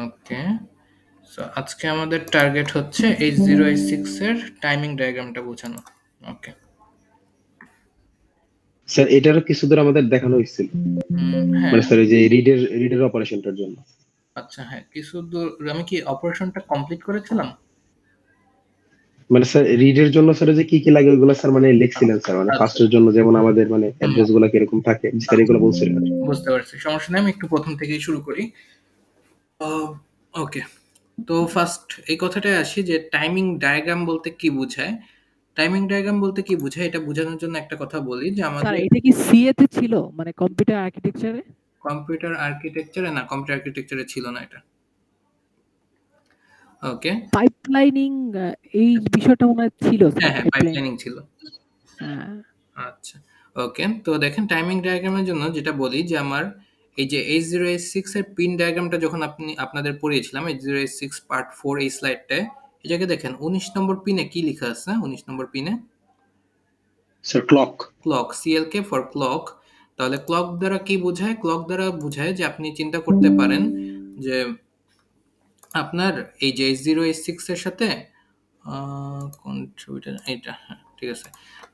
ওকে। So আজকে আমাদের target হচ্ছে H0H6 এর টাইমিং ডায়াগ্রামটা বোঝানো। ওকে। স্যার এটারও কিছু দূর আমাদের দেখানো হয়েছিল, হ্যাঁ। মানে স্যার এই যে রিডের অপারেশনটার জন্য। আচ্ছা, হ্যাঁ, কিছু দূর আমি কি অপারেশনটা কমপ্লিট করেছিলাম? মানে স্যার রিডের জন্য স্যার যে কি কি লাগে ওইগুলো স্যার মানে লিখছিলেন স্যার, মানে আচ্ছা। ফার্স্টের জন্য যেমন আমাদের মানে হুম, অ্যাড্রেস গুলো কিরকম থাকে স্যার এগুলো বলছিলেন। বুঝতে পারছি, সমস্যা নেই, আমি একটু প্রথম থেকেই শুরু করি। ওকে। তো ফার্স্ট এই কথাটায় আসি যে টাইমিং ডায়াগ্রাম বলতে কি বোঝায়। টাইমিং ডায়াগ্রাম বলতে কি বোঝায় এটা বোঝানোর জন্য একটা কথা বলি যে স্যার আমাদের এটা কি সিএ তে ছিল, মানে কম্পিউটার আর্কিটেকচারে? কম্পিউটার আর্কিটেকচারে না, কম্পিউটার আর্কিটেকচারে ছিল না এটা। ওকে। পাইপলাইনিং, এই বিষয়টা মনে হয় ছিল হ্যাঁ, স্যার, হ্যাঁ, পাইপলাইন। পাইপলাইনিং ছিল। হ্যাঁ। আচ্ছা। ওকে, তো দেখেন টাইমিং ডায়াগ্রামের জন্য যেটা বলি যে আমার এই যে H0H6 এর পিন ডায়াগ্রামটা যখন আপনাদের পড়িয়েছিলাম H0H6 পার্ট 4 এই স্লাইডটায়, এটাকে দেখেন 19 নম্বর পিনে কি লেখা আছে? 19 নম্বর পিনে sir clock. Clock, CLK for clock. তাহলে ক্লক দ্বারা কি বোঝায়? ক্লক দ্বারা বোঝায় যে আপনি চিন্তা করতে পারেন যে আপনার এই যে H0H6 এর সাথে কন্ট্রিবিউটর এটা, হ্যাঁ ঠিক আছে।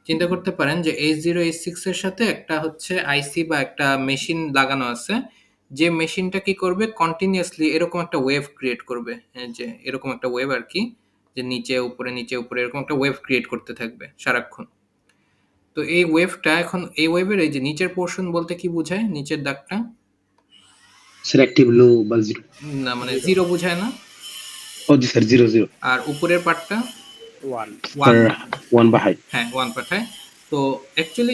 চিন্তা করতে পারেন যে H0H6 এর সাথে একটা হচ্ছে আইসি বা একটা মেশিন লাগানো আছে, যে মেশিনটা কি করবে কন্টিনিউয়াসলি এরকম একটা ওয়েভ ক্রিয়েট করবে, যে এরকম একটা ওয়েভ আর কি, যে নিচে উপরে নিচে উপরে এরকম একটা ওয়েভ ক্রিয়েট করতে থাকবে সারাক্ষণ। তো এই ওয়েভটা এখন এই ওয়েভের এই যে নিচের পোর্শন বলতে কি বোঝায়? নিচের দাগটা স্যার অ্যাক্টিভ লো বা জিরো। না, মানে জিরো বোঝায় না। ও জি স্যার, জিরো জিরো। আর উপরের পার্টটা ওয়ান। স্যার ওয়ান বা হাই। হ্যাঁ, ওয়ান পাঠায়। তো অ্যাকচুয়ালি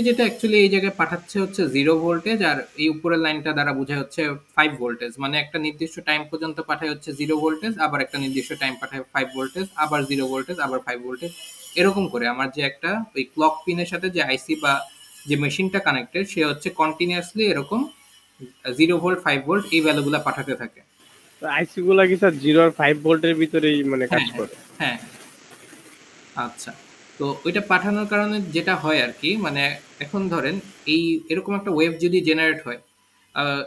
এই জায়গায় পাঠাচ্ছে হচ্ছে জিরো ভোল্টেজ, আর এই উপরের লাইনটা দ্বারা বোঝায় হচ্ছে 5 ভোল্টেজ। মানে একটা নির্দিষ্ট টাইম পর্যন্ত পাঠায় হচ্ছে জিরো ভোল্টেজ, আবার একটা নির্দিষ্ট টাইম পাঠায় 5 ভোল্টেজ, আবার জিরো ভোল্টেজ, আবার 5 ভোল্টেজ। এরকম করে আমার যে একটা ওই ক্লক পিনের সাথে যে আইসি বা যে মেশিনটা কানেক্টেড, সে হচ্ছে কন্টিনিউয়াসলি এরকম 0 ভোল্ট 5 ভোল্ট এই ভ্যালুগুলো পাঠাতে থাকে। আইসি গুলা কি স্যার 0 আর 5 ভোল্টের ভিতরেই মানে কাজ হ্যাঁ, করে? হ্যাঁ। আচ্ছা। তো ওইটা পাঠানোর কারণে যেটা হয় আর কি, মানে এখন ধরেন এই এরকম একটা ওয়েভ যদি জেনারেট হয়,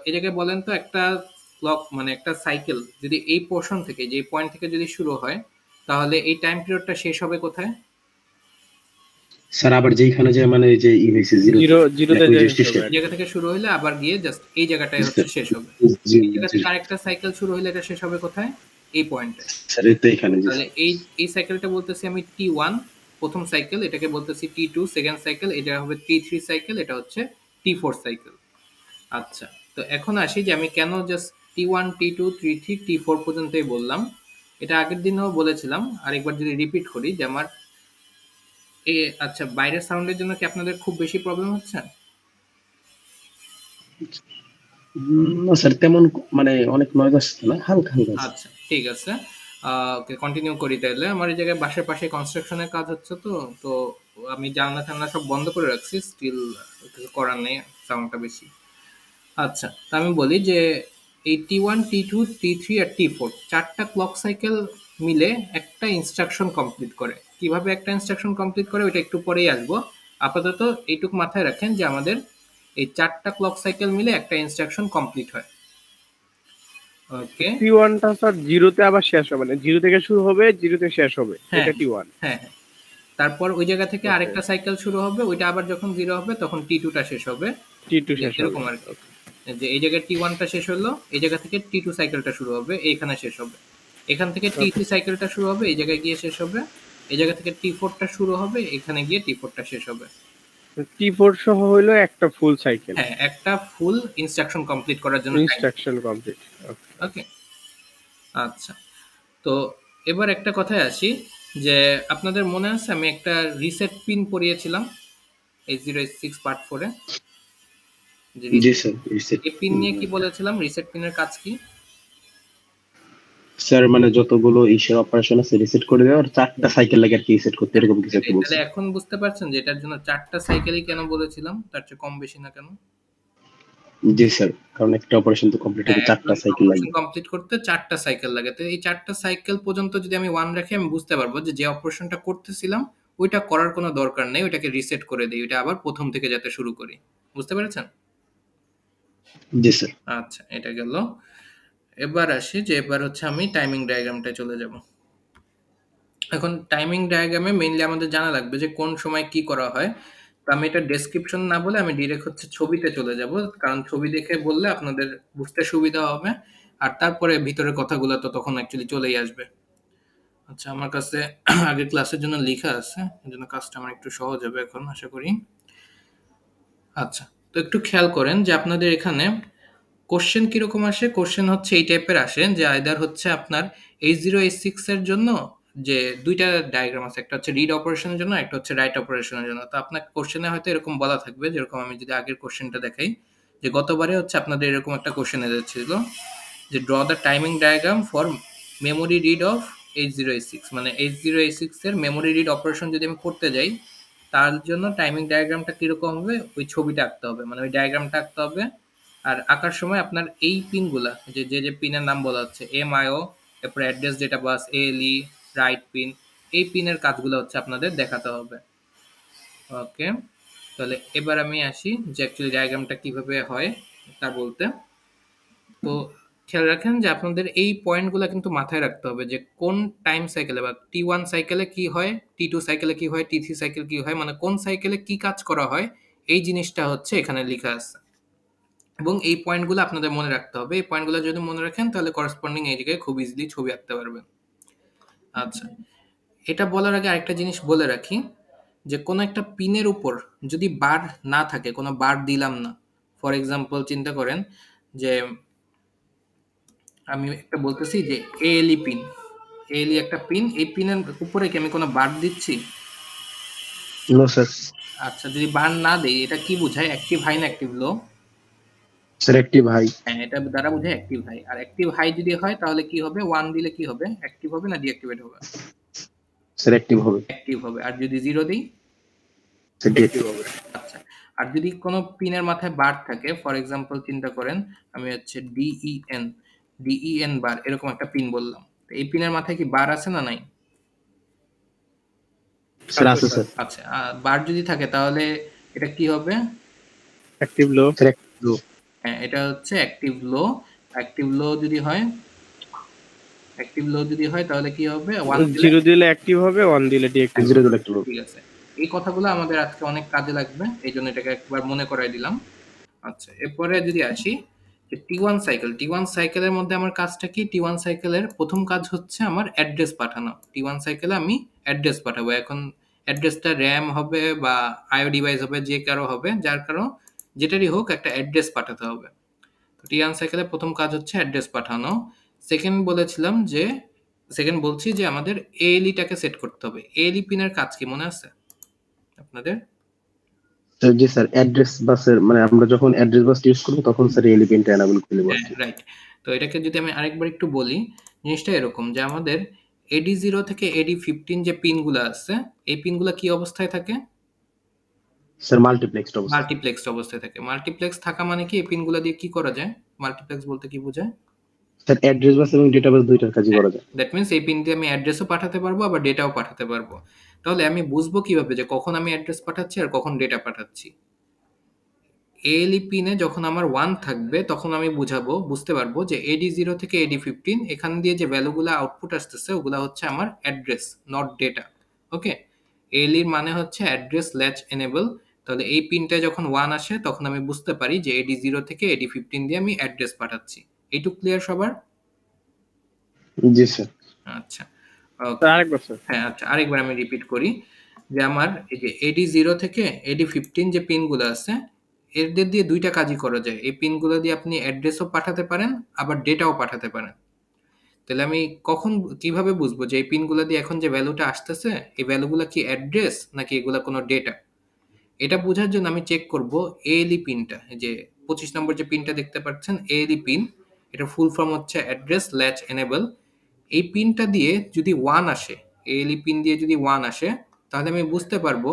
এই জায়গায় বলেন তো একটা ক্লক মানে একটা সাইকেল যদি এই পোর্শন থেকে যে পয়েন্ট থেকে যদি শুরু হয়, তাহলে এই টাইম পিরিয়ডটা শেষ হবে কোথায়? স্যার আবার যেখানে যে মানে যে ই হয়েছে জিরো, জিরোতে ওই যে যায় স্টেশন। এই জায়গা থেকে শুরু হইলে আবার গিয়ে জাস্ট এই জায়গাটায় হচ্ছে শেষ হবে। এই জায়গা থেকে আরেকটা সাইকেল শুরু হইলে এটা শেষ হবে কোথায়? এই পয়েন্টে। স্যার এই তো এখানে জি তাহলে স্যার। এই সাইকেলটা বলতেছি আমি T1 প্রথম সাইকেল, এটাকে বলতেছি T2 সেকেন্ড সাইকেল, এটা হবে T3 সাইকেল, এটা হচ্ছে T4 সাইকেল। আচ্ছা, তো এখন আসি যে আমি কেন just T1 T2 T3 T4 পর্যন্তই বললাম। এটা আগের দিনেও বলেছিলাম, আরেকবার যদি রিপিট করি যে আমার আচ্ছা, বাইরের সাউন্ডের জন্য কি আপনাদের খুব বেশি প্রবলেম হচ্ছে? না স্যার তেমন মানে অনেক নয়েজ আসছে না, হালকা হালকা। আচ্ছা, ঠিক আছে। ওকে, কন্টিনিউ করি তাহলে। আমার এই জায়গায় বাসার পাশে কনস্ট্রাকশনের কাজ হচ্ছে, তো তো আমি জানলা টানলা সব বন্ধ করে রাখছি, স্টিল কিছু করার নেই, সাউন্ডটা বেশি। আচ্ছা, তা আমি বলি যে এই T1 T2 T3 আর T4 চারটা ক্লক সাইকেল মিলে একটা ইনস্ট্রাকশন কমপ্লিট করে। কিভাবে একটা ইনস্ট্রাকশন কমপ্লিট করে ওইটা একটু পরেই আসবো। আপাতত এইটুকু মাথায় রাখেন যে আমাদের এই চারটা ক্লক সাইকেল মিলে একটা ইনস্ট্রাকশন কমপ্লিট হয়। ওকে। T1 টা স্যার 0 তে আবার শেষ হবে, মানে 0 থেকে শুরু হবে 0 তে শেষ হবে, হ্যাঁ, এটা T1। হ্যাঁ, হ্যাঁ। তারপর ওই জায়গা থেকে ওকে, আরেকটা সাইকেল শুরু হবে, ওইটা আবার যখন জিরো হবে তখন T2 টা শেষ হবে। T2 শেষ হবে। এরকম আর কি, যে এই জায়গায় T1 টা শেষ হলো, এই জায়গা থেকে T2 সাইকেলটা শুরু হবে, এইখানে শেষ হবে। এখান থেকে T3 সাইকেলটা শুরু হবে, এই জায়গায় গিয়ে শেষ হবে। এই জায়গা থেকে T4 টা শুরু হবে, এখানে গিয়ে T4 টা শেষ হবে। T4 সহ হইলো একটা ফুল সাইকেল। হ্যাঁ, একটা ফুল ইনস্ট্রাকশন কমপ্লিট করার জন্য টাইম। Instruction complete. ওকে। আচ্ছা, তো এবার একটা কথায় আসি যে আপনাদের মনে আছে আমি একটা রিসেট পিন পড়িয়েছিলাম H0H6 পার্ট 4 এ, যে জি স্যার রিসেট। এই পিন নিয়ে কি বলেছিলাম? রিসেট পিনের কাজ কি? স্যার মানে যতগুলো ইসের অপারেশন আছে রিসেট করে দেওয়া, আর চারটা সাইকেল লাগে আর কি রিসেট করতে, এরকম কিছু একটা বলছে। তাহলে এখন বুঝতে পারছেন যে এটার জন্য চারটা সাইকেলই কেন বলেছিলাম, তার চেয়ে কম বেশি না কেন? জি স্যার, কারণ একটা অপারেশন তো কমপ্লিট হতে চারটা সাইকেল লাগে। কমপ্লিট করতে চারটা সাইকেল লাগে। তো এই চারটা সাইকেল পর্যন্ত যদি আমি ওয়ান রাখি, আমি বুঝতে পারবো যে যে অপারেশনটা করতেছিলাম ওইটা করার কোনো দরকার নেই, ওইটাকে রিসেট করে দিই, ওইটা আবার প্রথম থেকে যাতে শুরু করি। বুঝতে পেরেছেন? জি স্যার। আচ্ছা, এটা গেল। এবার আসি যে এবার হচ্ছে আমি টাইমিং ডায়াগ্রামটায় চলে যাব। এখন টাইমিং ডায়াগ্রামে মেইনলি আমাদের জানা লাগবে যে কোন সময় কি করা হয়। তো আমি এটা ডেসক্রিপশন না বলে আমি ডিরেক্ট হচ্ছে ছবিতে চলে যাব, কারণ ছবি দেখে বললে আপনাদের বুঝতে সুবিধা হবে, আর তারপরে ভিতরের কথাগুলো তো তখন অ্যাকচুয়ালি চলেই আসবে। আচ্ছা, আমার কাছে আগের ক্লাসের জন্য লেখা আছে, এই জন্য কাজটা আমার একটু সহজ হবে এখন আশা করি। আচ্ছা, তো একটু খেয়াল করেন যে আপনাদের এখানে কোশ্চেন কিরকম আসে। কোশ্চেন হচ্ছে এই টাইপের আসে যে আইদার হচ্ছে আপনার H0 H6 এর জন্য যে দুইটা ডায়াগ্রাম আছে, একটা হচ্ছে রিড অপারেশনের জন্য, একটা হচ্ছে রাইট অপারেশনের জন্য। তো আপনার কোশ্চেনে হয়তো এরকম বলা থাকবে, যেরকম আমি যদি আগের কোশ্চেনটা দেখাই, যে গতবারে হচ্ছে আপনাদের এরকম একটা কোশ্চেন এসেছিল যে draw the timing diagram for memory read of H0 H6, মানে H0 H6 এর মেমোরি রিড অপারেশন যদি আমি করতে যাই, তার জন্য টাইমিং ডায়াগ্রামটা কিরকম হবে ওই ছবিটা আঁকতে হবে, মানে ওই ডায়াগ্রামটা আঁকতে হবে। আর আঁকার সময় আপনার এই পিনগুলা যে যে যে পিনের নাম বলা হচ্ছে MIO, তারপরে অ্যাড্রেস ডেটা বাস, ALE, রাইট পিন, এই পিনের কাজগুলো হচ্ছে আপনাদের দেখাতে হবে। ওকে, তাহলে এবার আমি আসি যে অ্যাকচুয়ালি ডায়াগ্রামটা কিভাবে হয় তা বলতে। তো খেয়াল রাখেন যে আপনাদের এই পয়েন্টগুলো কিন্তু মাথায় রাখতে হবে যে কোন টাইম সাইকেলে বা T1 সাইকেলে কি হয়, T2 সাইকেলে কি হয়, T3 সাইকেল কি হয়, মানে কোন সাইকেলে কি কাজ করা হয়, এই জিনিসটা হচ্ছে এখানে লেখা আছে এবং এই পয়েন্টগুলো আপনাদের মনে রাখতে হবে। এই পয়েন্টগুলো যদি মনে রাখেন তাহলে করসপন্ডিং এই জায়গায় খুব ইজিলি ছবি আঁকতে পারবেন। আচ্ছা, এটা বলার আগে আরেকটা জিনিস বলে রাখি যে কোনো একটা পিনের উপর যদি বার না থাকে, কোনো বার দিলাম না, ফর এক্সাম্পল চিন্তা করেন যে আমি একটা বলতেছি যে ALE পিন, ALE একটা পিন, এই পিনের উপরে কি আমি কোনো বার দিচ্ছি? No sir. আচ্ছা, যদি বার না দেই এটা কি বোঝায়, অ্যাক্টিভ হাই না active low? Sir active high. হ্যাঁ, এটা দ্বারা বোঝায় অ্যাক্টিভ হাই। আর অ্যাক্টিভ হাই যদি হয় তাহলে কি হবে, 1 দিলে কি হবে, অ্যাক্টিভ হবে না ডিঅ্যাক্টিভেট হবে? স্যার অ্যাক্টিভ হবে। অ্যাক্টিভ হবে। আর যদি 0 দিই? স্যার ডিঅ্যাক্টিভ হবে। আচ্ছা, আর যদি কোনো পিনের মাথায় বার থাকে, ফর এক্সাম্পল চিন্তা করেন আমি হচ্ছে DEN বার এরকম একটা পিন বললাম, তো এই পিনের মাথায় কি বার আছে না নাই? স্যার আছে স্যার। আচ্ছা, বার যদি থাকে তাহলে এটা কি হবে? Active low. স্যার অ্যাক্টিভ লো। হ্যাঁ, এটা হচ্ছে অ্যাক্টিভ লো। অ্যাক্টিভ লো যদি হয়, অ্যাক্টিভ লো যদি হয় তাহলে কি হবে, 1 দিলে 0 দিলে অ্যাক্টিভ হবে, 1 দিলে ডিঅ্যাক্টিভ। জিরো দিলে অ্যাক্টিভ হবে। ঠিক আছে। এই কথাগুলো আমাদের আজকে অনেক কাজে লাগবে, এই জন্য এটাকে একবার মনে করাই দিলাম। আচ্ছা, এরপরে যদি আসি যে T1 সাইকেল, T1 সাইকেলের মধ্যে আমার কাজটা কি? T1 সাইকেলের প্রথম কাজ হচ্ছে আমার অ্যাড্রেস পাঠানো। T1 সাইকেলে আমি অ্যাড্রেস পাঠাবো। এখন অ্যাড্রেসটা RAM হবে বা IO ডিভাইস হবে, যে কারো হবে, যার কারো যেটারই হোক একটা অ্যাড্রেস পাঠাতে হবে। তো T1 সাইকেলের প্রথম কাজ হচ্ছে অ্যাড্রেস পাঠানো। সেকেন্ড বলেছিলাম যে সেকেন্ড বলছি যে আমাদের ALE-টাকে সেট করতে হবে। ALE পিনের কাজ কি মনে আছে আপনাদের? স্যার জি স্যার, অ্যাড্রেস বাসের মানে আমরা যখন অ্যাড্রেস বাস ইউজ করব তখন স্যার এই এলিমেন্টটা এনাবল করে দেব। হ্যাঁ, রাইট। তো এটাকে যদি আমি আরেকবার একটু বলি, জিনিসটা এরকম যে আমাদের AD0 থেকে AD15 যে পিনগুলো আছে, এই পিনগুলো কি অবস্থায় থাকে? স্যার মাল্টিপ্লেক্সড অবস্থা। মাল্টিপ্লেক্সড অবস্থায় থাকে। মাল্টিপ্লেক্স থাকা মানে কি এই পিনগুলো দিয়ে কি করা যায়? মাল্টিপ্লেক্স বলতে কি বোঝায়? স্যার অ্যাড্রেস বাস এবং ডেটা বাস দুইটার কাজই করা যায়। দ্যাট মিন্স এই পিন দিয়ে আমি অ্যাড্রেসও পাঠাতে পারবো আবার ডেটাও পাঠাতে পারবো। তাহলে আমি বুঝবো কিভাবে যে কখন আমি অ্যাড্রেস পাঠাচ্ছি আর কখন ডেটা পাঠাচ্ছি? ALE পিনে যখন আমার 1 থাকবে তখন আমি বুঝতে পারবো যে AD0 থেকে AD15 এখান দিয়ে যে ভ্যালুগুলো আউটপুট আসতেছে ওগুলা হচ্ছে আমার address, not data. Okay, ALE এর মানে হচ্ছে অ্যাড্রেস ল্যাচ এনেবল। তাহলে এই পিনটা যখন 1 আসে তখন আমি বুঝতে পারি যে AD0 থেকে AD15 দিয়ে আমি অ্যাড্রেস পাঠাচ্ছি। এইটুকু ক্লিয়ার সবার? জি স্যার। আচ্ছা, স্যার আরেকবার স্যার। হ্যাঁ, আচ্ছা, আরেকবার আমি রিপিট করি যে আমার এই যে AD0 থেকে AD15 যে পিনগুলো আছে এদের দিয়ে দুইটা কাজই করা যায়। এই পিনগুলো দিয়ে আপনি অ্যাড্রেসও পাঠাতে পারেন আবার ডেটাও পাঠাতে পারেন। তাহলে আমি কিভাবে বুঝবো যে এই পিনগুলো দিয়ে এখন যে ভ্যালুটা আসতেছে এই ভ্যালুগুলো কি অ্যাড্রেস নাকি এগুলা কোনো ডেটা? এটা বোঝার জন্য আমি চেক করব ALE পিনটা, যে 25 নম্বর যে পিনটা দেখতে পাচ্ছেন ALE পিন, এটা ফুল ফর্ম হচ্ছে অ্যাড্রেস ল্যাচ এনেবল। এই পিনটা দিয়ে যদি 1 আসে, ALE পিন দিয়ে যদি 1 আসে তাহলে আমি বুঝতে পারবো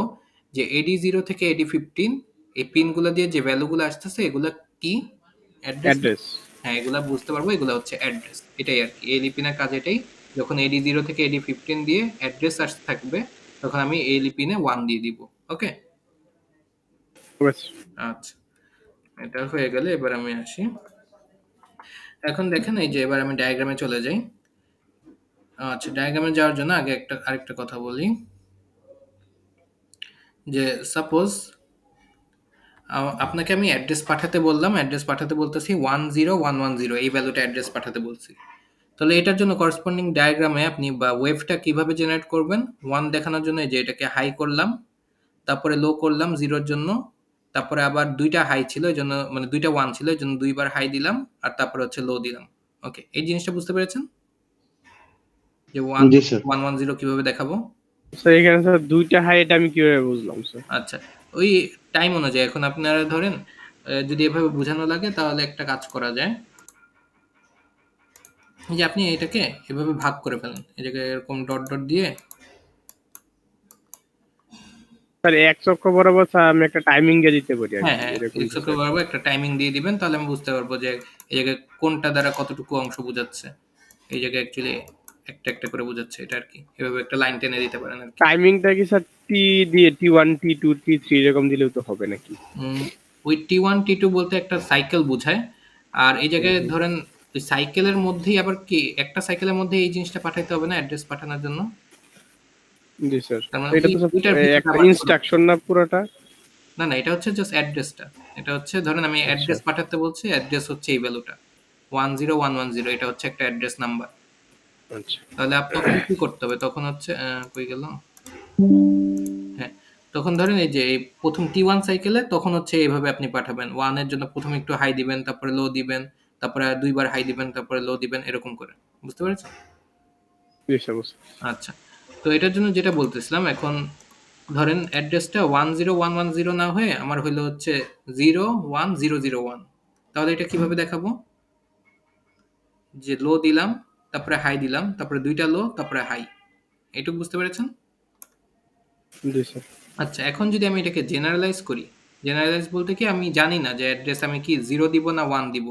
যে AD0 থেকে AD15 এই পিনগুলো দিয়ে যে ভ্যালুগুলো আসতেছে এগুলা কি অ্যাড্রেস? অ্যাড্রেস। হ্যাঁ, এগুলা বুঝতে পারবো এগুলা হচ্ছে অ্যাড্রেস। এটাই আর কি ALE পিনের কাজ এটাই। যখন AD0 থেকে AD15 দিয়ে অ্যাড্রেস আসতে থাকবে তখন আমি ALE পিনে 1 দিয়ে দিব। ওকে, আচ্ছা, এটা হয়ে গেলে এবার আমি আসি এখন দেখেন এই যে এবার আমি ডায়াগ্রামে চলে যাই। আচ্ছা, ডায়াগ্রামে যাওয়ার জন্য আগে আরেকটা কথা বলি যে সাপোজ আপনাকে আমি অ্যাড্রেস পাঠাতে বললাম, অ্যাড্রেস পাঠাতে বলতেছি 10110, এই ভ্যালুটা অ্যাড্রেস পাঠাতে বলছি। তাহলে এটার জন্য করসপন্ডিং ডায়াগ্রামে আপনি বা ওয়েভটা কিভাবে জেনারেট করবেন, 1 দেখানোর জন্য এই যে এটাকে হাই করলাম, তারপরে লো করলাম 0 এর জন্য, তারপরে আবার দুইটা হাই ছিল এই জন্য, মানে দুইটা 1 ছিল এই জন্য দুইবার হাই দিলাম, আর তারপরে হচ্ছে লো দিলাম। ওকে, এই জিনিসটা বুঝতে পেরেছেন যে জি স্যার। 110 কিভাবে দেখাবো? স্যার এখানে স্যার দুইটা হাই, এটা আমি কিভাবে বুঝলাম স্যার? আচ্ছা, ওই টাইম অনুযায়ী এখন আপনারা ধরেন যদি এভাবে বোঝানো লাগে তাহলে একটা কাজ করা যায় যে আপনি এটাকে এভাবে ভাগ করে ফেলেন, এই জায়গায় এরকম ডট ডট দিয়ে। স্যার এক চক্র বরাবর স্যার আমি একটা টাইমিং দিয়ে দিতে পারি আর হ্যাঁ কি, হ্যাঁ, এরকম এক চক্র বরাবর একটা টাইমিং দিয়ে দিবেন, তাহলে আমি বুঝতে পারবো যে এই জায়গায় কোনটা দ্বারা কতটুকু অংশ বোঝাচ্ছে। এই জায়গায় অ্যাকচুয়ালি একটা একটা করে বোঝাচ্ছে এটা আর কি, এভাবে একটা লাইন টেনে দিতে পারেন আর কি। টাইমিংটা কি স্যার টি দিয়ে T1 T2 T3 এরকম দিলেও তো হবে নাকি? ওই T1 T2 বলতে একটা সাইকেল বোঝায়, আর এই জায়গায় ধরেন ওই সাইকেলের মধ্যেই আবার কি একটা সাইকেলের মধ্যে এই জিনিসটা পাঠাইতে হবে না অ্যাড্রেস পাঠানোর জন্য? জি স্যার, তার মানে এটা তো ওইটার স্যার ভিতরে একটা আবার ইনস্ট্রাকশন না পুরোটা? না না, এটা হচ্ছে জাস্ট অ্যাড্রেসটা। এটা হচ্ছে ধরেন আমি অ্যাড্রেস পাঠাতে বলছি, অ্যাড্রেস হচ্ছে এই ভ্যালুটা 10110, এটা হচ্ছে একটা অ্যাড্রেস নাম্বার। আচ্ছা, তাহলে তখন কি করতে হবে, তখন হচ্ছে কই গেল, হ্যাঁ, তখন ধরেন এই যে এই প্রথম T1 সাইকেলে তখন হচ্ছে এইভাবে আপনি পাঠাবেন, 1 এর জন্য প্রথমে একটু হাই দিবেন, তারপরে লো দিবেন, তারপরে দুইবার হাই দিবেন, তারপরে লো দিবেন, এরকম করে। বুঝতে পেরেছেন? জি স্যার বুঝতে। আচ্ছা, তো এটার জন্য যেটা বলতেছিলাম, এখন ধরেন অ্যাড্রেসটা 10110 না হয়ে আমার হইলো হচ্ছে 01001, তাহলে এটা কিভাবে দেখাবো? যে লো দিলাম, তারপরে হাই দিলাম, তারপরে দুইটা লো, তারপরে হাই। এইটুকু বুঝতে পেরেছেন? জি স্যার। আচ্ছা, এখন যদি আমি এটাকে জেনারেলাইজ করি, জেনারেলাইজ বলতে কি আমি জানি না যে অ্যাড্রেস আমি কি 0 দিব না 1 দিব,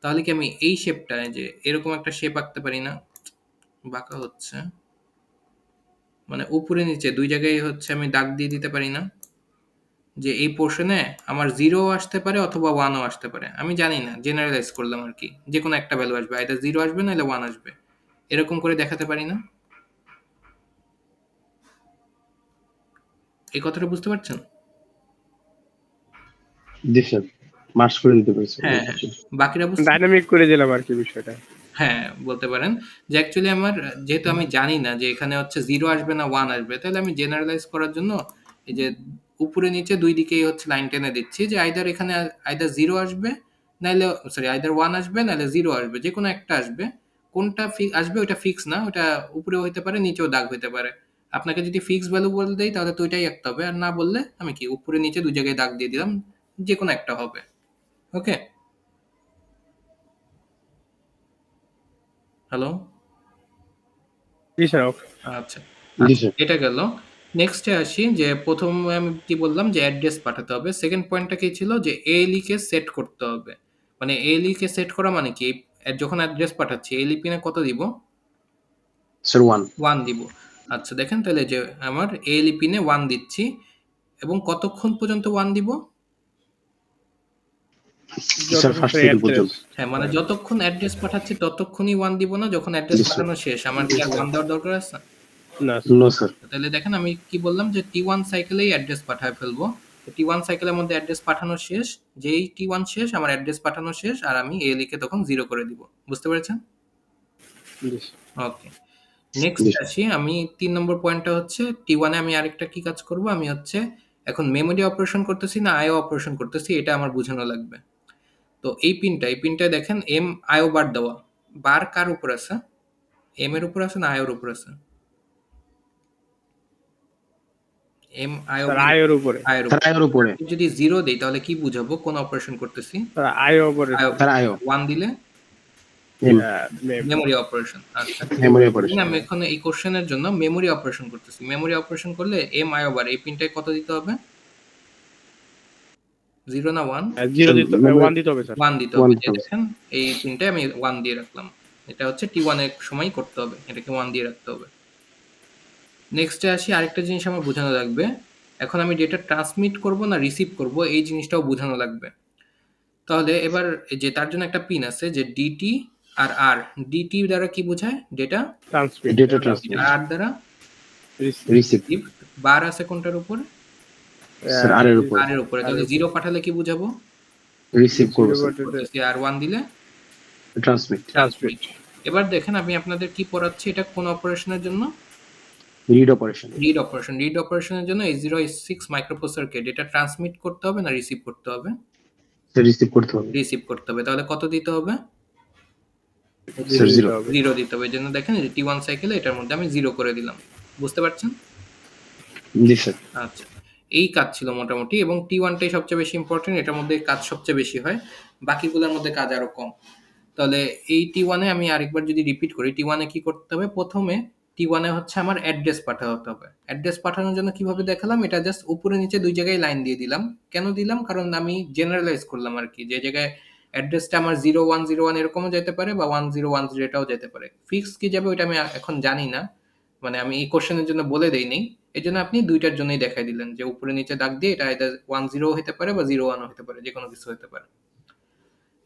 তাহলে কি আমি এই শেপটা যে এরকম একটা শেপ আঁকতে পারি না? বাঁকা হচ্ছে, মানে উপরে নিচে দুই জায়গায় হচ্ছে আমি দাগ দিয়ে দিতে পারি না যে এই পোর্শনে আমার 0 আসতে পারে অথবা 1ও আসতে পারে, আমি জানি না, জেনারেলাইজ করলাম আর কি, যে কোনো একটা ভ্যালু আসবে, আইদার 0 আসবে না হলে 1 আসবে, এরকম করে দেখাতে পারি না? এই কথাটা বুঝতে পারছেন? জি স্যার, মার্চ করে দিতে পারি স্যার। হ্যাঁ হ্যাঁ, বাকিরা বুঝতে ডাইনামিক করে দিলাম আর কি বিষয়টা। হ্যাঁ, বলতে পারেন যে অ্যাকচুয়ালি আমার যেহেতু আমি জানি না যে এখানে হচ্ছে 0 আসবে না 1 আসবে, তাহলে আমি জেনারেলাইজ করার জন্য এই যে উপরে নিচে দুই দিকেই হচ্ছে লাইন টেনে দিচ্ছি যে আইদার এখানে আইদার 0 আসবে, নাইলে সরি আইদার 1 আসবে নাইলে 0 আসবে, যে কোনো একটা আসবে। কোনটা আসবে ওটা ফিক্স না, ওটা উপরেও হইতে পারে নিচেও দাগ হইতে পারে। আপনাকে যদি ফিক্স ভ্যালু বলে দেই তাহলে তো ওইটাই আঁকতে হবে, আর না বললে আমি কি উপরে নিচে দুই জায়গায় দাগ দিয়ে দিলাম, যে কোনো একটা হবে। ওকে, হ্যালো, জি স্যার, ওকে। আচ্ছা, জি স্যার। এটা গেল। নেক্সটে আসি যে প্রথমে আমি কি বললাম যে অ্যাড্রেস পাঠাতে হবে। সেকেন্ড পয়েন্টটা কি ছিল যে ALE কে সেট করতে হবে। মানে ALE কে সেট করা মানে কি, যখন অ্যাড্রেস পাঠাচ্ছি ALE পিনে কত দিব? স্যার 1। 1 দিব। আচ্ছা, দেখেন তাহলে যে আমার ALE পিনে 1 দিচ্ছি, এবং কতক্ষণ পর্যন্ত 1 দিব? স্যার ফার্স্ট থেকে পর্যন্ত। হ্যাঁ, মানে যতক্ষণ অ্যাড্রেস পাঠাচ্ছি ততক্ষণই 1 দিব না, যখন অ্যাড্রেস জি স্যার। পাঠানো শেষ আমার কি আর 1 দেওয়ার দরকার আছে? না নো স্যার। তাহলে দেখেন আমি কি বললাম যে T1 সাইকেলেই অ্যাড্রেস পাঠায় ফেলবো। T1 সাইকেলের মধ্যে অ্যাড্রেস পাঠানো শেষ, যেই T1 শেষ আমার অ্যাড্রেস পাঠানো শেষ, আর আমি ALE কে তখন 0 করে দিব। বুঝতে পেরেছেন? ওকে, নেক্সট আসি আমি 3 নম্বর পয়েন্টটা হচ্ছে T1 এ আমি আরেকটা কি কাজ করব, আমি হচ্ছে এখন মেমোরি অপারেশন করতেছি না IO অপারেশন করতেছি, এটা আমার বোঝানো লাগবে। তো এই পিনটায় দেখেন M IO বার দেওয়া, বার কার উপর আছে? M এর উপর আছে না IO এর উপর আছে? M IO স্যার আয়ের উপরে। IO এর স্যার আয়ের উপরে। যদি 0 দেই তাহলে কি বুঝাবো কোন অপারেশন করতেছি? স্যার আয়ের উপরে। স্যার আইও। 1 দিলে মেমোরি অপারেশন। আচ্ছা, মেমোরি অপারেশন। আমি এখন এই কোশ্চেনের জন্য মেমোরি অপারেশন করতেছি। মেমোরি অপারেশন করলে M IO বার এই পিনটায় কত দিতে হবে? 0 না 1? 0 দিতে 1 দিতে হবে স্যার। 1 দিতে হবে। যে দেখেন এই পিনটায় আমি 1 দিয়ে রাখলাম। এটা হচ্ছে T1 এর সময় করতে হবে, এটাকে 1 দিয়ে রাখতে হবে। নেক্সটে আসি, আরেকটা জিনিস আমার বোঝানো লাগবে। এখন আমি ডেটা ট্রান্সমিট করব না রিসিভ করব, এই জিনিসটাও বোঝানো লাগবে। তাহলে এবার এই যে তার জন্য একটা পিন আছে যে ডিটি আর আর। ডিটি দ্বারা কি বোঝায়? ডেটা ট্রান্সমিট ডেটা ট্রান্সমিট আর আর দ্বারা রিসিভ রিসিভ রিসিভ। বার আছে কোনটার উপর? স্যার আর এর উপর আর এর উপরে। তাহলে আর এর 0 পাঠালে কি বুঝাবো? রিসিভ করব স্যার করতেছি। আর 1 দিলে ট্রান্সমিট ট্রান্সমিট এবার দেখেন আমি আপনাদের কি পড়াচ্ছি, এটা কোন অপারেশনের জন্য? Read operation read operation. Read অপারেশনের জন্য 8086 মাইক্রোপ্রসেসরকে ডেটা ট্রান্সমিট করতে হবে না রিসিভ করতে হবে? রিসিভ করতে হবে রিসিভ করতে হবে। তাহলে কত দিতে হবে? স্যার 0 0 দিতে হবে। এই জন্য দেখেন এই যে T1 সাইকেলে এটার মধ্যে আমি 0 করে দিলাম। বুঝতে পারছেন? জি স্যার আচ্ছা, এই কাজ ছিল মোটামুটি, এবং T1 টাই সবচেয়ে বেশি ইম্পর্টেন্ট, এটার মধ্যে কাজ সবচেয়ে বেশি হয়, বাকিগুলোর মধ্যে কাজ আরো কম। তাহলে এই T1 এ আমি আরেকবার যদি রিপিট করি, T1 এ কি করতে হবে? প্রথমে T1 এ হচ্ছে আমার অ্যাড্রেস পাঠাতে হবে। অ্যাড্রেস পাঠানোর জন্য কিভাবে দেখালাম, এটা জাস্ট উপরে নিচে দুই জায়গায় লাইন দিয়ে দিলাম। কেন দিলাম? কারণ আমি জেনারেলাইজ করলাম আর কি, যে জায়গায় অ্যাড্রেসটা আমার 0101 এরকমও যেতে পারে বা 1010 এটাও যেতে পারে। ফিক্স কি যাবে ওইটা আমি এখন জানি না, মানে আমি এই কোশ্চেনের জন্য বলে দেইনি। এই জন্য আপনি দুইটার জন্যই দেখাই দিলেন যে উপরে নিচে দাগ দিয়ে এটা আইদার 10 হতে পারে বা 01 হতে পারে, যে কোনো কিছু হতে পারে।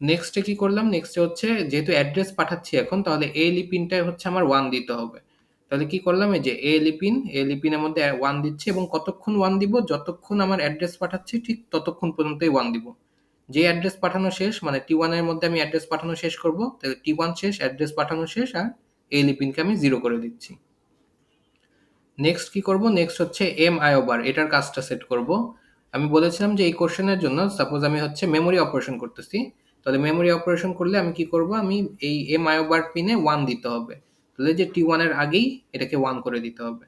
নেক্সটে কি করলাম? নেক্সটে হচ্ছে যেহেতু অ্যাড্রেস পাঠাচ্ছি এখন, তাহলে এএলই পিনটাই হচ্ছে আমার 1 দিতে হবে। তাহলে কি করলাম? এই যে এএলই পিনের মধ্যে 1 দিচ্ছি, এবং কতক্ষণ 1 দিব? যতক্ষণ আমার অ্যাড্রেস পাঠাচ্ছি ঠিক ততক্ষণ পর্যন্তই 1 দিব। যে অ্যাড্রেস পাঠানো শেষ, মানে T1 এর মধ্যে আমি অ্যাড্রেস পাঠানো শেষ করব, তাহলে T1 শেষ, অ্যাড্রেস পাঠানো শেষ, আর এএলই পিনকে আমি 0 করে দিচ্ছি। নেক্সট কি করব? নেক্সট হচ্ছে এমআইও বার, এটার কাজটা সেট করব। আমি বলেছিলাম যে এই কোশ্চেনের জন্য সাপোজ আমি হচ্ছে মেমোরি অপারেশন করতেছি, তাহলে মেমোরি অপারেশন করলে আমি কি করব? আমি এই এমআইও বার পিনে 1 দিতে হবে, তাহলে যে T1 এর আগেই এটাকে 1 করে দিতে হবে।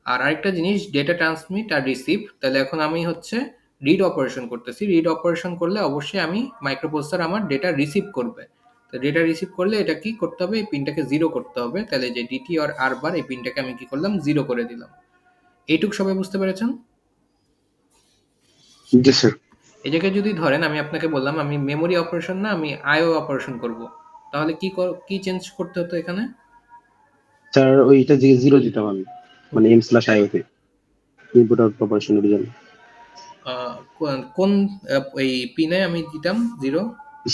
আর আরেকটা জিনিস, ডেটা ট্রান্সমিট আর রিসিভ, তাহলে এখন আমি হচ্ছে রিড অপারেশন করতেছি। রিড অপারেশন করলে অবশ্যই আমি মাইক্রোপ্রসেসর আমার ডেটা রিসিভ করবে। তো ডেটা রিসিভ করলে এটা কি করতে হবে? এই পিনটাকে 0 করতে হবে। তাহলে যে ডিটি আর আর বার, এই পিনটাকে আমি কি করলাম? 0 করে দিলাম। এইটুক সবাই বুঝতে পেরেছেন? জি স্যার এই জায়গায় যদি ধরেন আমি আপনাকে বললাম আমি মেমোরি অপারেশন না, আমি আইও অপারেশন করব, তাহলে কি চেঞ্জ করতে হতো এখানে? স্যার ওইটা যে 0 দিতাম আমি, মানে m/io তে ইনপুট আউটপুট অপারেশনের জন্য। কোন এই পিনে আমি দিতাম 0?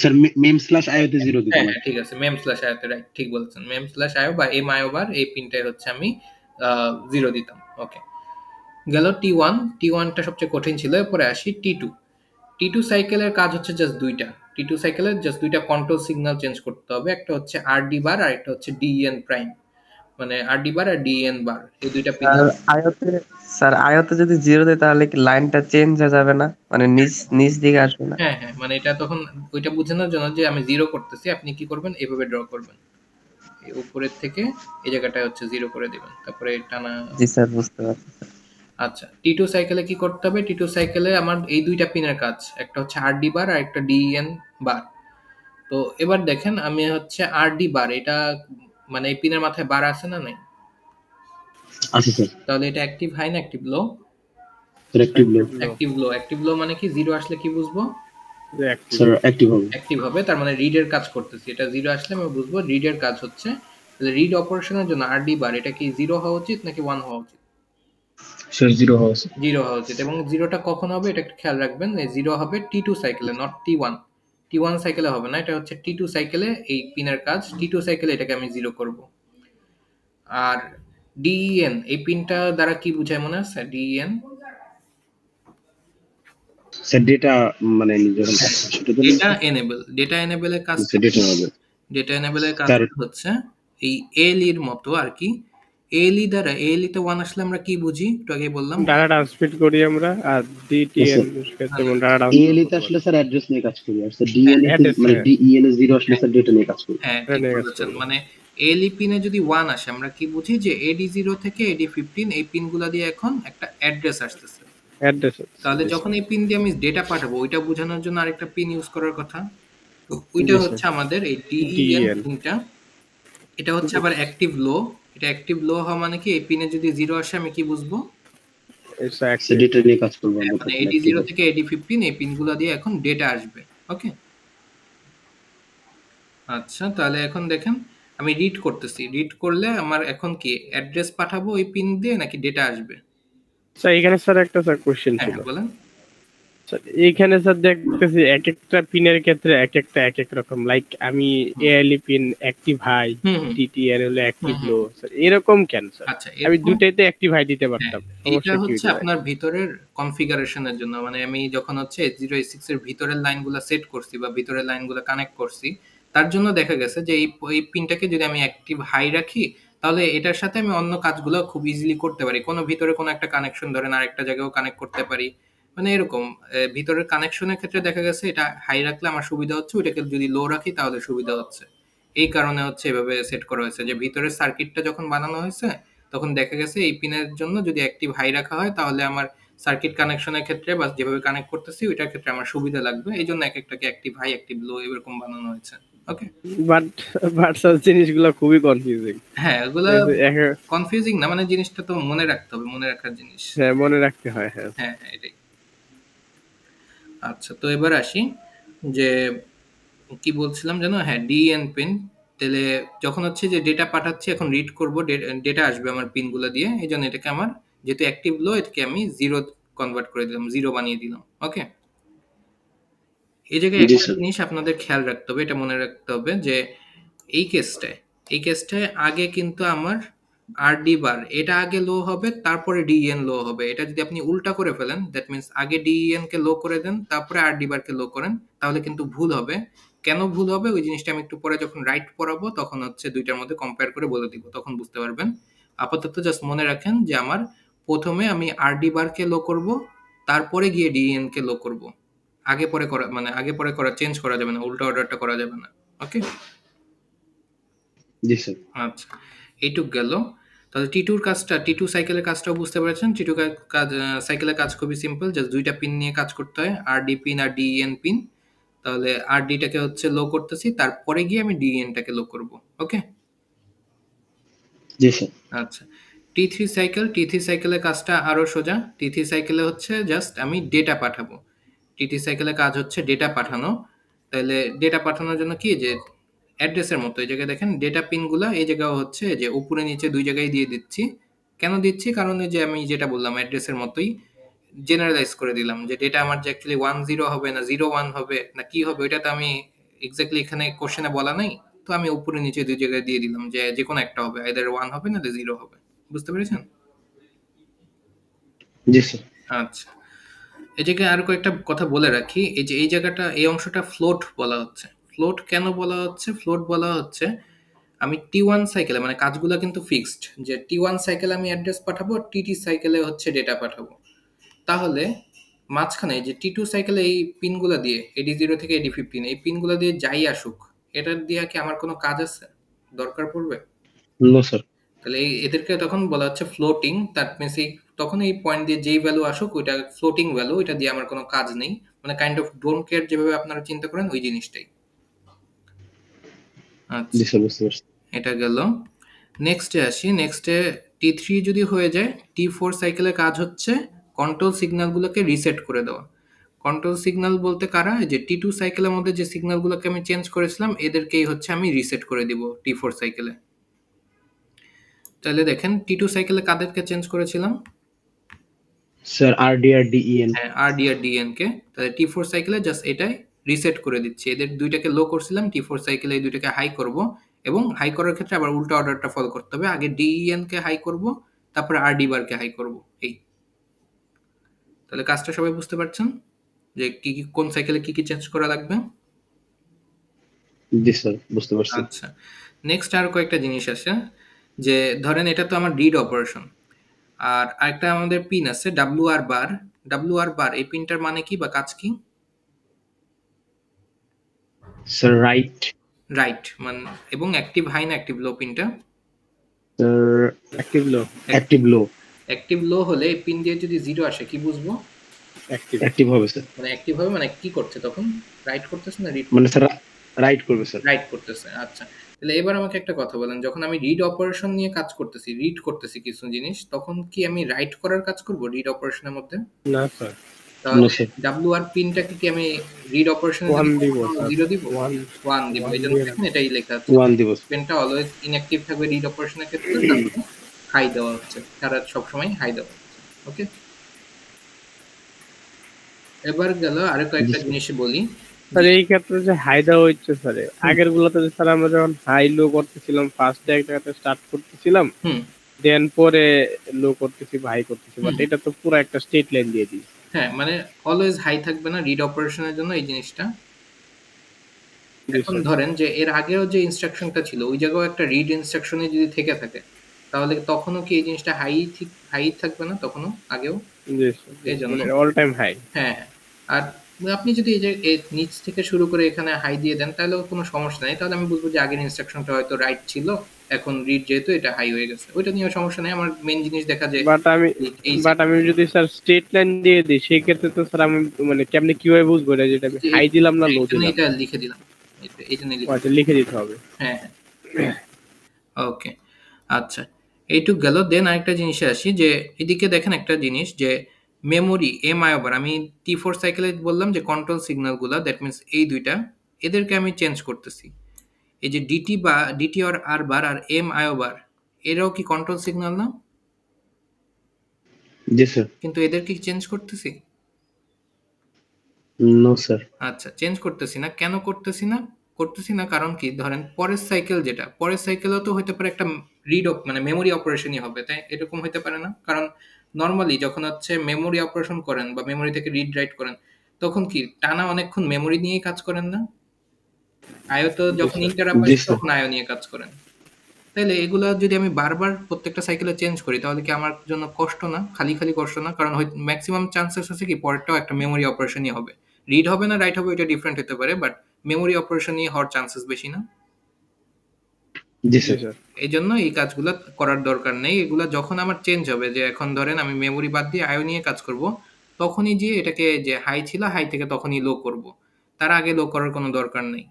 স্যার mem/io তে 0 দিতাম হ্যাঁ, ঠিক আছে, মেম স্ল্যাশ আয়তে, রাইট, ঠিক বলেছেন। মেম স্ল্যাশ আয়ো বা এম আয়ো বার, এই পিনটাই হচ্ছে আমি 0 দিতাম। ওকে, গেল টি ওয়ানটা সবচেয়ে কঠিন ছিল। এরপরে আসি টি টু সাইকেলের কাজ হচ্ছে জাস্ট দুইটা। টি2 সাইকেলের জাস্ট দুইটা কন্ট্রোল সিগন্যাল চেঞ্জ করতে হবে, একটা হচ্ছে আরডি বার আর একটা হচ্ছে ডিএন প্রাইম, মানে আরডি বার আর ডিএন বার, এই দুইটা পিন। স্যার আয়তে যদি 0 দেয় তাহলে কি লাইনটা চেঞ্জ হয়ে যাবে না, মানে নিচ নিচ দিকে আসবে না? হ্যাঁ হ্যাঁ, মানে এটা তখন ওইটা বোঝানোর জন্য যে আমি 0 করতেছি, আপনি কি করবেন? এভাবে ড্র করবেন, এই উপরের থেকে এই জায়গাটায় হচ্ছে 0 করে দিবেন, তারপরে টানা। জি স্যার, বুঝতে পারছি। আচ্ছা, টি2 সাইকেলে কি করতে হবে? টি2 সাইকেলে আমার এই দুইটা পিনের কাজ, একটা হচ্ছে আরডি বার আর একটা ডিএন বার। তো এবার দেখেন আমি হচ্ছে আরডি বার, এটা মানে এই পিনের মাথায় বার আছে না নাই? আচ্ছা স্যার তাহলে এটা অ্যাক্টিভ হাই না অ্যাক্টিভ লো? অ্যাক্টিভ লো অ্যাক্টিভ লো মানে কি? 0 আসলে কি বুঝবো? স্যার অ্যাক্টিভ হবে অ্যাক্টিভ হবে, তার মানে রিডের কাজ করতেছি। এটা 0 আসলে আমি বুঝবো রিডের কাজ হচ্ছে। তাহলে রিড অপারেশনের জন্য আরডি বার এটা কি 0 হওয়া উচিত নাকি 1 হওয়া উচিত? স্যার 0 হবে স্যার 0 হওয়া উচিত। এবং 0টা কখন হবে এটা একটু খেয়াল রাখবেন, এই 0 হবে টি2 সাইকেলে, নট টি1 সাইকেলে হবে না, এটা হচ্ছে টি2 সাইকেলে এই পিনের কাজ। টি2 সাইকেলে এটাকে আমি 0 করব। আর ডিএন এই পিনটা দ্বারা কি বোঝায় মনে আছে? ডিএন স্যার ডেটা, মানে যখন সেটা তো ডেটা এনেবলের কাজ, ডেটা হবে। ডেটা এনেবলের কাজ স্যার হচ্ছে এই এএলইর মতো আর কি। এএলই দ্বারা, এএলই তে 1 আসলে আমরা কি বুঝি একটু আগে বললাম, ডাটা ট্রান্সমিট করি আমরা, আর ডিটিএন ক্ষেত্রে ডাটা এএলই তে আসলে স্যার অ্যাড্রেস নিয়ে কাজ করি, আর স্যার ডিএন মানে ডিএন এ 0 আসলে স্যার ডেটা নিয়ে কাজ করি। হ্যাঁ ঠিক বলেছেন। মানে এএলই পিনে যদি 1 আসে আমরা কি বুঝি? যে এডি0 থেকে এডি15 এই পিনগুলো দিয়ে এখন একটা অ্যাড্রেস আসতেছে। অ্যাড্রেস। তাহলে যখন এই পিন দিয়ে আমি ডেটা পাঠাবো, ওইটা বোঝানোর জন্য আরেকটা পিন ইউজ করার কথা। তো ওইটা হচ্ছে আমাদের এই ডিএন পিনটা। এটা হচ্ছে আবার অ্যাক্টিভ লো। এটা অ্যাক্টিভ লো হওয়া মানে কি? এই পিনে যদি 0 আসে আমি কি বুঝবো? ডেটা নিয়ে কাজ করব আমরা, মানে এডি0 থেকে এডি15 এই পিনগুলো দিয়ে এখন ডেটা আসবে। ওকে, আচ্ছা, তাহলে এখন দেখেন আমি রিড করতেছি। রিড করলে আমার এখন কি অ্যাড্রেস পাঠাবো ওই পিন দিয়ে নাকি ডেটা আসবে? স্যার এখানে স্যার একটা কোশ্চেন হ্যাঁ ছিল। বলেন। স্যার এইখানে স্যার দেখতেছি এক একটা পিনের ক্ষেত্রে এক এক রকম, লাইক আমি এআরএল পিন অ্যাক্টিভ হাই, টিটিআর হলো অ্যাক্টিভ লো, স্যার এরকম কেন স্যার? আচ্ছা, আমি এরকম দুটাইতে অ্যাক্টিভ হাই দিতে পারতাম, এটা সমস্যা কি হচ্ছে হইতে পারে? আপনার ভিতরের কনফিগারেশনের জন্য, মানে আমি যখন হচ্ছে 8086 এর ভিতরের লাইনগুলো সেট করছি বা ভিতরের লাইনগুলো কানেক্ট করছি, তার জন্য দেখা গেছে যে এই পিনটাকে যদি আমি অ্যাক্টিভ হাই রাখি, তাহলে এটার সাথে আমি অন্য কাজগুলো খুব ইজিলি করতে পারি। কোনো ভিতরে কোনো একটা কানেকশন ধরেন আরেকটা জায়গায়ও কানেক্ট করতে পারি, মানে এরকম ভিতরের কানেকশনের ক্ষেত্রে দেখা গেছে এটা হাই রাখলে আমার সুবিধা হচ্ছে, ওইটাকে যদি লো রাখি তাহলে সুবিধা হচ্ছে। এই কারণে হচ্ছে এভাবে সেট করা হয়েছে যে ভিতরের সার্কিটটা যখন বানানো হয়েছে তখন দেখা গেছে এই পিনের জন্য যদি অ্যাক্টিভ হাই রাখা হয় তাহলে আমার সার্কিট কানেকশনের ক্ষেত্রে বা যেভাবে কানেক্ট করতেছি ওইটার ক্ষেত্রে আমার সুবিধা লাগবে, এই জন্য এক একটাকে অ্যাক্টিভ হাই অ্যাক্টিভ লো এরকম বানানো হয়েছে। ওকে, বাট স্যার জিনিসগুলো খুবই কনফিউজিং। হ্যাঁ এগুলো কনফিউজিং না, মানে জিনিসটা তো মনে রাখতে হবে, মনে রাখার জিনিস। হ্যাঁ মনে রাখতে হয়। হ্যাঁ হ্যাঁ এটাই। আচ্ছা, তো এবার আসি যে কি বলছিলাম জানো, হ্যাঁ ডিএন পিন। তাহলে যখন হচ্ছে যে ডেটা পাঠাচ্ছি, এখন রিড করব, ডেটা আসবে আমার পিনগুলো দিয়ে, এই জন্য এটাকে আমার যেহেতু অ্যাক্টিভ লো, এটাকে আমি জিরো কনভার্ট করে দিলাম, জিরো বানিয়ে দিলাম। ওকে, এই জায়গায় একটা জিনিস আপনাদের খেয়াল রাখতে হবে, এটা মনে রাখতে হবে যে এই কেসটায় আগে কিন্তু আমার আরডি বার এটা আগে লো হবে, তারপরে ডিএন লো হবে। এটা যদি আপনি উল্টা করে ফেলেন, দ্যাট মিন্স আগে ডিএন কে লো করে দেন তারপরে আরডি বার কে লো করেন, তাহলে কিন্তু ভুল হবে। কেন ভুল হবে ওই জিনিসটা আমি একটু পরে যখন রাইট পড়াবো তখন হচ্ছে দুইটার মধ্যে কম্পেয়ার করে বলে দিব, তখন বুঝতে পারবেন। আপাতত জাস্ট মনে রাখেন যে আমার প্রথমে আমি আরডি বার কে লো করব, তারপরে গিয়ে ডিএন কে লো করব। আগে পরে করা মানে আগে পরে করা চেঞ্জ করা যাবে না, উল্টা অর্ডারটা করা যাবে না। ওকে, জি স্যার। আচ্ছা, এইটুক গেল। তাহলে টি2 কাজটা, টি2 সাইকেলের কাজটাও বুঝতে পেরেছেন। টি2 কাজ সাইকেলের কাজ খুবই সিম্পল, জাস্ট দুইটা পিন নিয়ে কাজ করতে হয়, আরডি পিন আর ডিএন পিন। তাহলে আরডিটাকে হচ্ছে লো করতেছি, তারপরে গিয়ে আমি ডিএনটাকে লো করব। ওকে, জি স্যার। আচ্ছা, টি3 সাইকেলের কাজটা আরো সোজা। টি3 সাইকেলে হচ্ছে জাস্ট আমি ডেটা পাঠাবো। টি3 সাইকেলের কাজ হচ্ছে ডেটা পাঠানো। তাহলে ডেটা পাঠানোর জন্য কি, যে অ্যাড্রেসের মতো এই জায়গায় দেখেন ডেটা পিনগুলা এই জায়গাও হচ্ছে যে উপরে নিচে দুই জায়গায় দিয়ে দিচ্ছি। কেন দিচ্ছি, কারণ যে আমি যেটা বললাম অ্যাড্রেসের মতোই জেনারেলাইজ করে দিলাম যে ডেটা আমার যে অ্যাকচুয়ালি 10 হবে না 01 হবে না কি হবে, ওইটা তো আমি এক্স্যাক্টলি এখানে কোশ্চেনে বলা নাই, তো আমি উপরে নিচে দুই জায়গায় দিয়ে দিলাম যে যে কোনো একটা হবে, আইদার 1 হবে না 0 হবে। বুঝতে পেরেছেন? জি স্যার। আচ্ছা, এই জায়গায় আর কয়েকটা কথা বলে রাখি। এই যে এই জায়গাটা, এই অংশটা ফ্লোট বলা হচ্ছে। ফ্লোট কেন বলা হচ্ছে? ফ্লোট বলা হচ্ছে আমি টি1 সাইকেলে, মানে কাজগুলো কিন্তু ফিক্সড, যে টি1 সাইকেলে আমি অ্যাড্রেস পাঠাবো, টি2 সাইকেলে হচ্ছে ডেটা পাঠাবো। তাহলে মাঝখানে যে টি2 সাইকেলে এই পিনগুলো দিয়ে AD0 থেকে AD15 এই পিনগুলো দিয়ে যাই আসুক, এটার দিয়ে কি আমার কোনো কাজ আছে, দরকার পড়বে? No sir. তাহলে এদেরকে তখন বলা হচ্ছে ফ্লোটিং। দ্যাট মিনস তখন এই পয়েন্ট দিয়ে যেই ভ্যালু আসুক ওইটা ফ্লোটিং ভ্যালু, এটা দিয়ে আমার কোনো কাজ নেই, মানে কাইন্ড অফ ডোন্ট কেয়ার, যেভাবে আপনারা চিন্তা করেন ওই জিনিসটাই। জি আচ্ছা, স্যার, বুঝতে পারছি। এটা গেল। নেক্সটে আসি। নেক্সটে টি3 যদি হয়ে যায়, টি4 সাইকেলের কাজ হচ্ছে কন্ট্রোল সিগন্যালগুলোকে রিসেট করে দেওয়া। কন্ট্রোল সিগন্যাল বলতে কারা, যে টি2 সাইকেলের মধ্যে যে সিগন্যালগুলোকে আমি চেঞ্জ করেছিলাম এদেরকেই হচ্ছে আমি রিসেট করে দিব টি4 সাইকেলে। তাহলে দেখেন টি2 সাইকেলে কাদেরকে চেঞ্জ করেছিলাম? স্যার আরডি আর ডিএন। হ্যাঁ, আরডি আর ডিএন কে। তাহলে টি4 সাইকেলে জাস্ট এটাই রিসেট করে দিচ্ছি। এদের দুইটাকে লো করছিলাম, টি4 সাইকেলে এই দুইটাকে হাই করব, এবং হাই করার ক্ষেত্রে আবার উল্টো অর্ডারটা ফলো করতে হবে। আগে ডিএন কে হাই করব, তারপরে আরডি বার কে হাই করব। এই, তাহলে কাজটা সবাই বুঝতে পারছেন যে কি কি কোন সাইকেলে কি কি চেঞ্জ করা লাগবে? জি স্যার, বুঝতে পারছি। আচ্ছা, নেক্সট আর কয়েকটা জিনিস আছে। যে ধরেন এটা তো আমার রিড অপারেশন, আর আরেকটা আমাদের পিন আছে ডাব্লিউআর বার। ডাব্লিউআর বার এই পিনটার মানে কি বা কাজ কি? Sir right. রাইট মানে, এবং অ্যাক্টিভ হাই না অ্যাক্টিভ লো পিনটা? স্যার অ্যাক্টিভ লো। অ্যাক্টিভ লো। অ্যাক্টিভ লো হলে এই পিন দিয়ে যদি 0 আসে কি বুঝবো? অ্যাক্টিভ হবে স্যার। মানে অ্যাক্টিভ হবে মানে কি করছে তখন? রাইট করতেছে না রিড? মানে স্যার রাইট করবে স্যার। রাইট করতেছে। আচ্ছা, তাহলে এবার আমাকে একটা কথা বলেন, যখন আমি রিড অপারেশন নিয়ে কাজ করতেছি, রিড করতেছি কিছু জিনিস, তখন কি আমি রাইট করার কাজ করব রিড অপারেশনের মধ্যে? না স্যার। তাহলে ডাব্লিউআর পিনটাকে কি আমি রিড অপারেশনে 1 দিব 0 দিব? 1 দিব। এইজন্য দেখেন এটাই লেখা আছে 1 দিব। পিনটা অলওয়েজ ইনঅ্যাক্টিভ থাকবে রিড অপারেশনের ক্ষেত্রে, তারপরে হাই দেওয়া হচ্ছে, তারা সব সময় হাই দেওয়া হচ্ছে। ওকে, এবার গেল আরো জি কয়েকটা স্যার। জিনিস বলি। স্যার এই ক্ষেত্রে যে হাই দেওয়া হচ্ছে স্যার, আগের গুলোতে যে স্যার আমরা যখন হাই লো করতেছিলাম, ফার্স্টে একটা স্টার্ট করতেছিলাম, হুম দেন পরে লো করতেছি বা হাই করতেছি, বাট হুম এটা তো পুরো একটা স্ট্রেট লাইন দিয়ে দিই। হ্যাঁ, মানে অলওয়েজ হাই থাকবে না রিড অপারেশনের জন্য এই জিনিসটা। জি এখন স্যার। ধরেন যে এর আগেও যে ইনস্ট্রাকশনটা ছিল ওই জায়গাও একটা রিড ইনস্ট্রাকশনে যদি থেকে থাকে, তাহলে তখনও কি এই জিনিসটা হাই থাকবে না তখনও আগেও? জি স্যার, জি, এই জন্য মানে অল টাইম হাই। হ্যাঁ হ্যাঁ। আর আপনি যদি এই যে এর নিচ থেকে শুরু করে এখানে হাই দিয়ে দেন তাহলেও কোনো সমস্যা নেই, তাহলে আমি বুঝবো যে আগের ইনস্ট্রাকশনটা হয়তো রাইট ছিল, এখন রিড যেহেতু এটা হাই হয়ে গেছে, ওইটা নিয়ে সমস্যা নেই। আমার মেন জিনিস দেখা যে বাট আমি এই আমি যদি স্যার স্ট্রেট লাইন দিয়ে দিই, সেই ক্ষেত্রে তো স্যার আমি মানে কেমনে কিভাবে বুঝবো এটা, যেটা আমি হাই দিলাম না লো এই জন্য দিলাম? এটা লিখে দিলাম, এই জন্য ও আচ্ছা, লিখে দিতে হবে। হ্যাঁ হ্যাঁ ওকে আচ্ছা, এইটুক গেল। দেন আরেকটা জিনিসে আসি যে এদিকে দেখেন একটা জিনিস যে মেমোরি এম আই বার, আমি T4 সাইকেলে বললাম যে কন্ট্রোল সিগন্যালগুলো, দ্যাট মিনস এই দুইটা, এদেরকে আমি চেঞ্জ করতেছি। এই যে ডিটি আর আর বার আর এম আই বার, এরাও কি কন্ট্রোল সিগন্যাল না? জি স্যার। কিন্তু এদেরকে চেঞ্জ করতেছি? No sir. আচ্ছা, চেঞ্জ করতেছি না। কেন করতেছি না? করতেছি না কারণ কি, ধরেন পরের সাইকেল যেটা, পরের সাইকেলেও তো হতে পারে একটা মানে মেমোরি অপারেশনই হবে, তাই এরকম হতে পারে না? কারণ নর্মালি যখন হচ্ছে মেমোরি অপারেশন করেন বা মেমোরি থেকে রিড রাইট করেন, তখন কি টানা অনেকক্ষণ মেমোরি নিয়েই কাজ করেন না? আয়ো তো জি যখন স্যার। ইন্টারাপ্ট জি আসে স্যার। তখন আয়ো নিয়ে কাজ করেন। তাইলে এগুলা যদি আমি বারবার প্রত্যেকটা সাইকেলে চেঞ্জ করি তাহলে কি আমার জন্য কষ্ট না? খালি খালি কষ্ট না? কারণ ম্যাক্সিমাম চান্সেস আছে কি পরেরটাও একটা মেমোরি অপারেশনই হবে। রিড হবে না রাইট হবে এটা ডিফারেন্ট হতে পারে, বাট মেমোরি অপারেশনই হওয়ার চান্সেস বেশি না? জি জি স্যার। স্যার। এই জন্য এই কাজগুলো করার দরকার নেই। এগুলা যখন আমার চেঞ্জ হবে, যে এখন ধরেন আমি মেমোরি বাদ দিয়ে আয়ো নিয়ে কাজ করব, তখনই যে এটাকে যে হাই ছিল হাই থেকে তখনই লো করব, তার আগে লো করার কোনো দরকার নেই।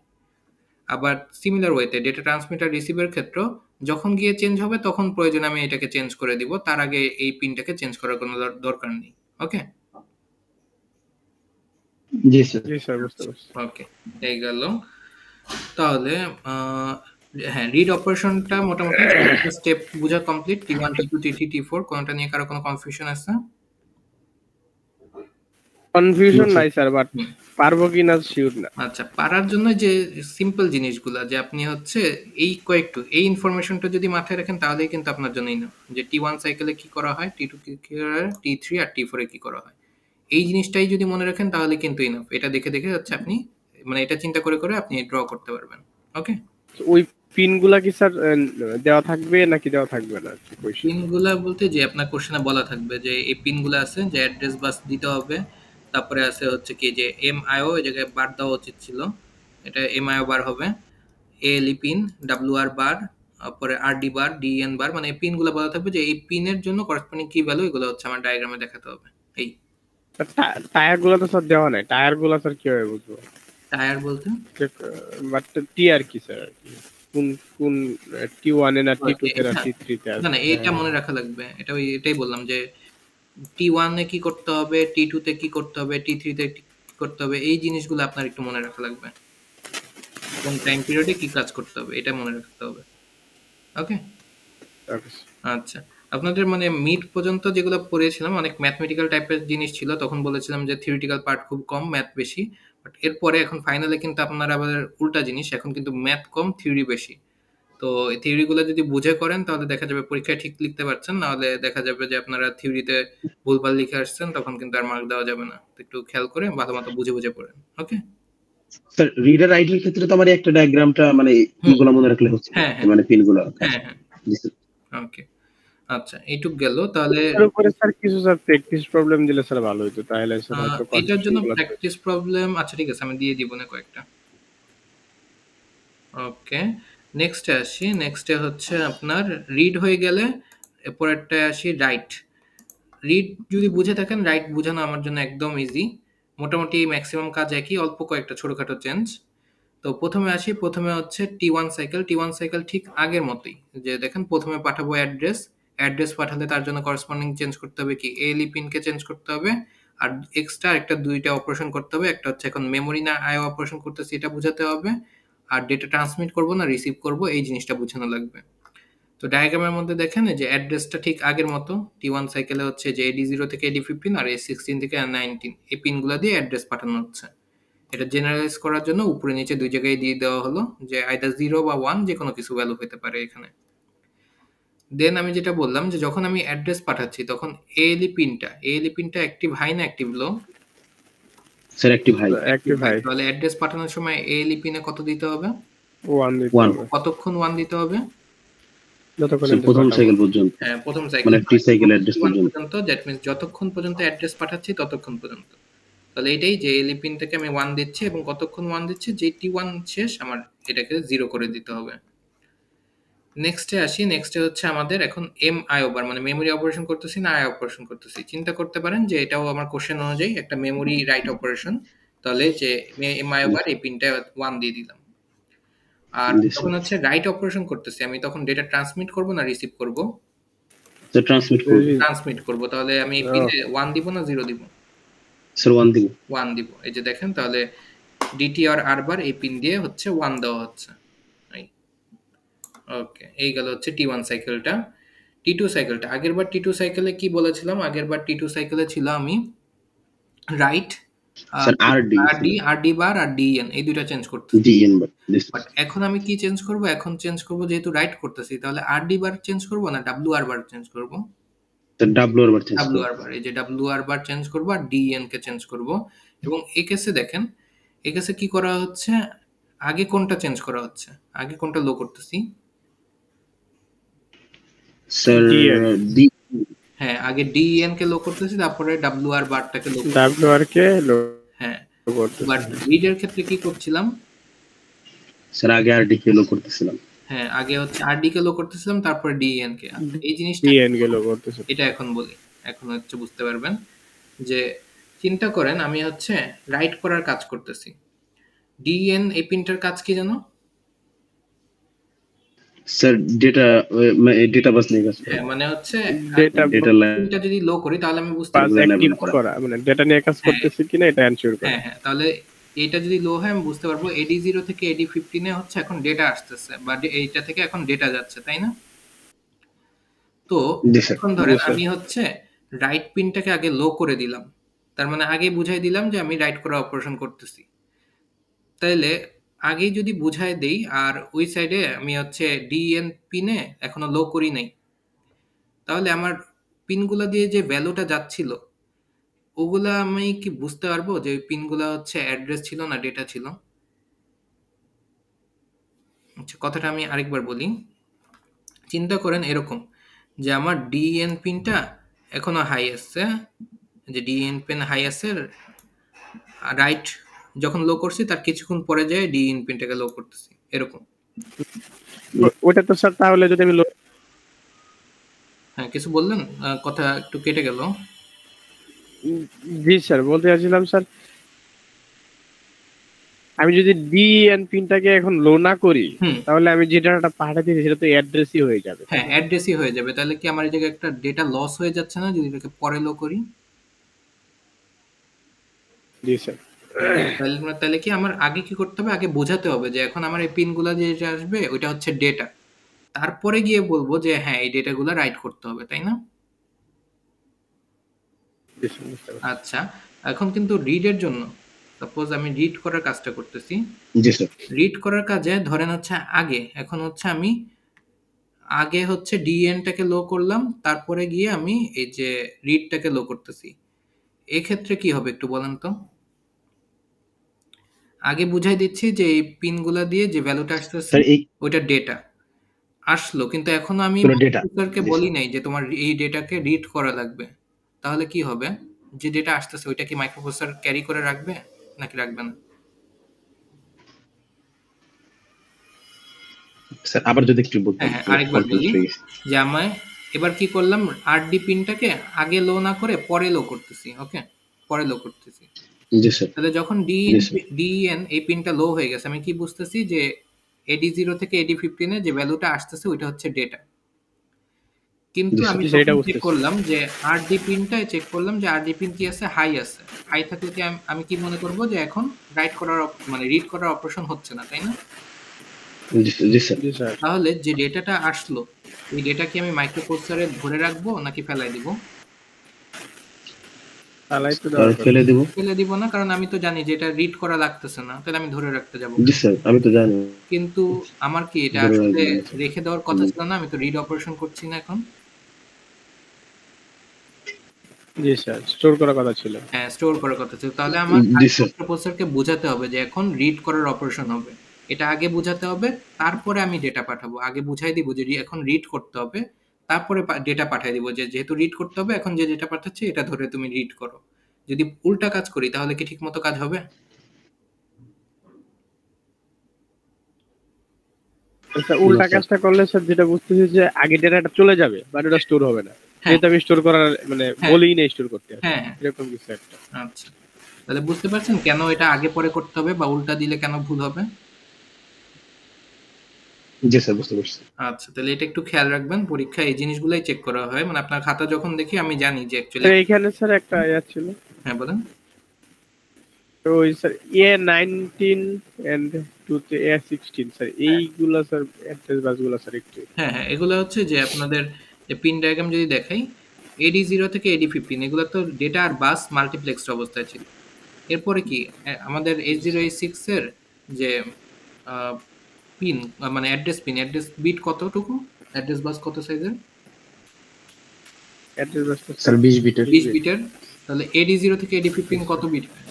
আবার সিমিলার ওয়েতে ডেটা ট্রান্সমিটার রিসিভের ক্ষেত্রেও যখন গিয়ে চেঞ্জ হবে তখন প্রয়োজনে আমি এটাকে চেঞ্জ করে দিব, তার আগে এই পিনটাকে চেঞ্জ করার কোনো দরকার নেই। ওকে জি স্যার। জি স্যার, বুঝতে পারছি। ওকে এই গেল। তাহলে আহ, হ্যাঁ, রিড অপারেশনটা মোটামুটি স্টেপ বোঝা complete. T1 T2 T3 T4 কোনটা নিয়ে কারো কোনো কনফিউশন আছে? Confusion no sir. নাই স্যার, বাট হুম, পারবো কিনা শিওর না। আচ্ছা, পারার জন্য যে সিম্পল জিনিসগুলা, যে আপনি হচ্ছে এই ইনফরমেশনটা যদি মাথায় রাখেন তাহলেই কিন্তু আপনার জন্যই না, যে T1 সাইকেলে কি করা হয়, T2 কি করা হয়, T3 আর T4 এ কি করা হয়, এই জিনিসটাই যদি মনে রাখেন তাহলে কিন্তু ইনাফ। এটা দেখে দেখে হচ্ছে আপনি, মানে এটা চিন্তা করে করে আপনি ড্র করতে পারবেন। ওকে, ওই পিন গুলা কি স্যার দেওয়া থাকবে নাকি দেওয়া থাকবে না? কোয়েশ্চেন। পিনগুলা বলতে যে আপনার কোশ্চেনে বলা থাকবে যে এই পিনগুলো আছে যে অ্যাড্রেস বাস দিতে হবে, তারপরে আছে হচ্ছে কি যে এম আইও, এই জায়গায় বার দেওয়া উচিত ছিল, এটা এম আইও বার হবে, এএলই পিন, ডাব্লিউ আর বার, তারপরে আর ডি বার, ডিএন বার, মানে এই পিনগুলো বলা থাকবে যে এই পিনের জন্য করসপন্ডিং কি ভ্যালু, এগুলো হচ্ছে আমার ডায়াগ্রামে দেখাতে হবে। এই টায়ার গুলা তো স্যার দেওয়া নাই, টায়ার গুলা স্যার কিভাবে বুঝবো? টায়ার বলতে বাট টিআর কি স্যার, কোন কোন T1 এ না T2 তে না এটা, T3 তে না আছে? না, এটা মনে রাখা লাগবে। এটাই বললাম যে T1 এ কি করতে হবে, T2 তে কি করতে হবে, T3 তে কি করতে হবে, এই জিনিসগুলো আপনার একটু মনে রাখা লাগবে। কোন টাইম পিরিয়ডে কি কাজ করতে হবে এটা মনে রাখতে হবে। ওকে Okay, আচ্ছা, আপনাদের মানে মিড পর্যন্ত যেগুলো পড়েছিলাম অনেক ম্যাথমেটিক্যাল টাইপের জিনিস ছিল, তখন বলেছিলাম যে থিওরিটিক্যাল পার্ট খুব কম, ম্যাথ বেশি। বাট এরপরে এখন ফাইনালে কিন্তু আপনার আবার উল্টা জিনিস, এখন কিন্তু ম্যাথ কম থিওরি বেশি। তো এই থিওরিগুলো যদি বুঝে করেন তাহলে দেখা যাবে পরীক্ষায় ঠিক লিখতে পারছেন, নাহলে দেখা যাবে যে আপনারা থিওরিতে ভুলভাল লিখে আসছেন, তখন কিন্তু আর মার্ক দেওয়া যাবে না। তো একটু খেয়াল করে ভালো মতো বুঝে বুঝে পড়েন। ওকে স্যার রিডার রাইটের ক্ষেত্রে তো আমার একটা ডায়াগ্রামটা মানে হুম ইগুলো মনে রাখলে হচ্ছে, হ্যাঁ হ্যাঁ মানে পিনগুলো। হ্যাঁ হ্যাঁ জি স্যার। ওকে আচ্ছা, এইটুক গেল তাহলে। এর উপরে স্যার কিছু স্যার প্র্যাকটিস প্রবলেম দিলে স্যার ভালো হতো, তাহলে স্যার হয়তো এটার কনফিউশন জন্য গুলো। প্র্যাকটিস প্রবলেম, আচ্ছা ঠিক আছে আমি দিয়ে দিব না কয়েকটা। ওকে নেক্সটে আসি। নেক্সটে হচ্ছে আপনার রিড হয়ে গেলে এরপরেরটায় আসি রাইট। রিড যদি বুঝে থাকেন, রাইট বোঝানো আমার জন্য একদম ইজি। মোটামুটি ম্যাক্সিমাম কাজ একই, অল্প কয়েকটা ছোটখাটো চেঞ্জ। তো প্রথমে আসি, প্রথমে হচ্ছে T1 সাইকেল। T1 সাইকেল ঠিক আগের মতোই, যে দেখেন প্রথমে পাঠাবো অ্যাড্রেস, অ্যাড্রেস পাঠালে তার জন্য করসপন্ডিং চেঞ্জ করতে হবে কি এএলই পিনকে চেঞ্জ করতে হবে, আর এক্সট্রা একটা দুইটা অপারেশন করতে হবে। একটা হচ্ছে এখন মেমোরি না আইও অপারেশন করতেছি এটা বোঝাতে হবে, আর ডেটা ট্রান্সমিট করব না রিসিভ করব এই জিনিসটা বোঝানো লাগবে। তো ডায়াগ্রামের মধ্যে দেখেন যে অ্যাড্রেসটা ঠিক আগের মতো T1 সাইকেলে হচ্ছে যে AD0 থেকে AD15 আর A16 থেকে A19 এই পিনগুলো দিয়ে অ্যাড্রেস পাঠানো হচ্ছে। এটা জেনারেলাইজ করার জন্য উপরে নিচে দুই জায়গায় দিয়ে দেওয়া হলো যে আইদার 0 বা 1 যে কোনো কিছু ভ্যালু হতে পারে এখানে। দেন আমি যেটা বললাম যে যখন আমি অ্যাড্রেস পাঠাচ্ছি তখন ALE পিনটা অ্যাক্টিভ হাই না active low? Sir active high. তাহলে অ্যাড্রেস পাঠানোর সময় ALE পিনে কত দিতে হবে? 1 দিতে 1 হবে। কতক্ষণ 1 দিতে হবে? যতক্ষণ স্যার প্রথম সাইকেল পর্যন্ত। হ্যাঁ, প্রথম সাইকেল মানে প্রি সাইকেল অ্যাড্রেস পর্যন্ত। দ্যাট মিন্স যতক্ষণ পর্যন্ত অ্যাড্রেস পাঠাচ্ছি ততক্ষণ পর্যন্ত। তাহলে এটাই যে ALE পিন থেকে আমি 1 দিচ্ছি এবং কতক্ষণ 1 দিচ্ছি, যে T1 শেষ আমার এটাকে 0 করে দিতে হবে। নেক্সটে আসি। নেক্সটে হচ্ছে আমাদের এখন MIO বার মানে মেমরি অপারেশন করতেছি না আই অপারেশন করতেছি। চিন্তা করতে পারেন যে এটাও আমার কোশ্চেন অনুযায়ী একটা মেমরি রাইট অপারেশন। তাহলে যে MIO বার এই পিনটা 1 দিয়ে দিলাম। আর যখন হচ্ছে রাইট অপারেশন করতেছি আমি তখন ডেটা ট্রান্সমিট করব না রিসিভ করব? স্যার ট্রান্সমিট করব। তাহলে আমি এই পিনে 1 দিব না 0 দিব? স্যার 1 দিব। 1 দিব। এই যে দেখেন তাহলে DT আর R বার এই পিন দিয়ে হচ্ছে 1 দেওয়া হচ্ছে। ওকে, এই গেল হচ্ছে T1 সাইকেলটা। T2 সাইকেলটা আগেরবার T2 সাইকেলে কি বলেছিলাম? আগেরবার T2 সাইকেলে ছিল আমি রাইট স্যার RD বার আর DN এই দুইটা চেঞ্জ করতেছি। DN bar. বাট এখন আমি কি চেঞ্জ করব? এখন চেঞ্জ করব যেহেতু রাইট করতেছি তাহলে RD বার চেঞ্জ করব না WR বার চেঞ্জ করব? স্যার WR বার চেঞ্জ করব। WR বার, এই যে WR বার চেঞ্জ করব আর DN কে চেঞ্জ করব। এবং এই কেসে দেখেন এই কেসে কি করা হচ্ছে, আগে কোনটা চেঞ্জ করা হচ্ছে? আগে কোনটা লো করতেছি? Sir D. হ্যাঁ, আগে DN কে লো করতেছি তারপরে WR বারটাকে লো WR কে লো। হ্যাঁ, করতেছি। বাট রিডের ক্ষেত্রে কি করছিলাম? স্যার আগে RD কে লো করতেছিলাম। হ্যাঁ, আগে হচ্ছে RD কে লো করতেছিলাম তারপরে DN কে। এই জিনিসটা DN কে লো করতেছি। এটা এখন বলি, এখন হচ্ছে বুঝতে পারবেন যে চিন্তা করেন আমি হচ্ছে রাইট করার কাজ করতেছি। DN এই পিনটার কাজ কি জানো? স্যার ডেটা বাস নিয়ে কাজ করে। হ্যাঁ, মানে হচ্ছে ডেটা পিনটা যদি লো করি তাহলে আমি বুঝতে পারবো অ্যাক্টিভ করা মানে ডেটা নিয়ে কাজ করতেছি কিনা এটা এনশিওর করা। হ্যাঁ, তাহলে এটা যদি লো হয় আমি বুঝতে পারবো AD0 থেকে AD15 এ হচ্ছে এখন ডেটা আসতেছে বা এইটা থেকে এখন ডেটা যাচ্ছে, তাই না? তো এখন ধরেন আমি হচ্ছে রাইট পিনটাকে আগে লো করে দিলাম, তার মানে আগে বুঝাই দিলাম যে আমি রাইট করা অপারেশন করতেছি। তাইলে আগেই যদি বুঝাই দেই আর ওই সাইডে আমি হচ্ছে DN পিনে এখনো লো করি নাই, তাহলে আমার পিনগুলা দিয়ে যে ভ্যালুটা যাচ্ছিল ওগুলা আমি কি বুঝতে পারবো যে ওই পিনগুলা হচ্ছে অ্যাড্রেস ছিল না ডেটা ছিল? আচ্ছা, কথাটা আমি আরেকবার বলি। চিন্তা করেন এরকম যে আমার DN পিনটা এখনো হাই আসছে, যে DN পিন হাই আছে, রাইট যখন লো করছি তার কিছুক্ষণ পরে যায় DN পিনটাকে লো করতেছি এরকম। ওটা তো স্যার তাহলে যদি আমি হ্যাঁ, কিছু বললেন? কথা একটু কেটে গেল। জি স্যার, বলতে চাইছিলাম স্যার আমি যদি DN পিনটাকে এখন লো না করি তাহলে আমি যে ডাটাটা পাঠাতে দিই সেটা তো অ্যাড্রেসই হয়ে যাবে। হ্যাঁ, অ্যাড্রেসই হয়ে যাবে। তাহলে কি আমার এই জায়গায় একটা ডেটা লস হয়ে যাচ্ছে না যদি এটাকে পরে লো করি? জি স্যার। তাহলে কি আমার আগে কি করতে হবে? আগে বোঝাতে হবে যে এখন আমার এই পিনগুলো যেটা আসবে ওইটা হচ্ছে ডেটা, তারপরে গিয়ে বলবো যে হ্যাঁ এই ডেটাগুলো রাইট করতে হবে, তাই না? আচ্ছা, এখন কিন্তু রিডের জন্য সাপোজ আমি রিড করার কাজটা করতেছি। জি স্যার। রিড করার কাজে ধরেন হচ্ছে আগে এখন হচ্ছে আমি আগে হচ্ছে DN-টাকে লো করলাম, তারপরে গিয়ে আমি এই যে রিডটাকে লো করতেছি। এক্ষেত্রে কি হবে একটু বলেন তো? আগে বুঝাই দিচ্ছি যে এই পিনগুলা দিয়ে যে ভ্যালুটা আসতেছে ওইটা ডেটা আসলো, কিন্তু এখনো আমি মাইক্রোপ্রসেসরকে বলি নাই যে তোমার এই ডেটাকে রিড করা লাগবে। তাহলে কি হবে? যে ডেটা আসতেছে ওইটা কি মাইক্রোপ্রসেসর ক্যারি করে রাখবে নাকি রাখবে না? স্যার আবার যদি একটু বলতেন। হ্যাঁ, আরেকবার বলি যে আমি এবার কি করলাম, RD পিনটাকে আগে লো না করে পরে লো করতেছি। ওকে, পরে লো করতেছি। জি স্যার। তাহলে যখন DN এই পিনটা লো হয়ে গেছে আমি কি বুঝতেছি যে AD0 থেকে AD15 এ যে ভ্যালুটা আসতেছে ওইটা হচ্ছে ডেটা। কিন্তু আমি চেক করলাম যে RD পিনটায় চেক করলাম যে RD পিন কি আছে, হাই আছে। হাই থাকলে কি আমি কি মনে করব যে এখন রাইট করার মানে রিড করার অপারেশন হচ্ছে না, তাই না? জি স্যার। তাহলে যে ডেটাটা আসলো এই ডেটা কি আমি মাইক্রোপ্রসেসরে ধরে রাখবো নাকি ফেলাই দিব? ফেলে দেবো। ফেলে দিব না, কারণ আমি তো জানি যে এটা রিড করা লাগতেছে না, তাহলে আমি ধরে রাখতে যাবো। জি স্যার, আমি তো জানি। কিন্তু আমার কি এটা ধরে আসলে রাখবেন। রেখে দেওয়ার কথা ছিল না? আমি তো রিড অপারেশন করছি না এখন। জি স্যার, স্টোর করার কথা ছিল। হ্যাঁ, স্টোর করার কথা ছিল। তাহলে আমার জি স্যার। মাইক্রোপ্রসেসরকে বোঝাতে হবে যে এখন রিড করার অপারেশন হবে। এটা আগে বোঝাতে হবে, তারপরে আমি ডেটা পাঠাবো। আগে বুঝাই দিব যে এখন রিড করতে হবে, তারপরে ডেটা পাঠিয়ে দিব যে যেহেতু রিড করতে হবে, এখন যে ডেটা পাঠাচ্ছি এটা ধরে তুমি রিড করো। যদি উল্টা কাজ করি তাহলে কি ঠিকমতো কাজ হবে? আচ্ছা, উল্টা কাজটা করলে স্যার যেটা বুঝতেছি যে আগে ডেটাটা চলে যাবে বাট ওটা স্টোর হবে না। যেহেতু আমি স্টোর করার মানে বলেই না স্টোর করতে হবে, এরকম কিছু একটা। আচ্ছা, তাহলে বুঝতে পারছেন কেন এটা আগে পরে করতে হবে বা উল্টা দিলে কেন ভুল হবে? জি স্যার, বুঝতে পারছি। আচ্ছা, তাহলে এটা একটু খেয়াল রাখবেন, পরীক্ষায় এই জিনিসগুলাই চেক করা হয়। মানে আপনার খাতা যখন দেখি আমি জানি যে অ্যাকচুয়ালি। এইখানে স্যার একটা ইয়া ছিল। হ্যাঁ, বলেন। তো ওই sir A19 and 2 A16 sir, এইগুলা স্যার অ্যাড্রেস বাসগুলা স্যার একটু। হ্যাঁ, এগুলো হচ্ছে যে আপনাদের যে পিন ডায়াগ্রাম যদি দেখাই, AD0 থেকে AD15 এগুলো তো ডেটা আর বাস মাল্টিপ্লেক্সড অবস্থায় ছিল। এরপরে কি আমাদের H0H6 এর যে পিন মানে অ্যাড্রেস বিট কতটুকু? অ্যাড্রেস বাস কত সাইজের? অ্যাড্রেস বাস স্যার 20 বিটের। 20 বিটের। তাহলে AD0 থেকে AD15 কত বিট হয়?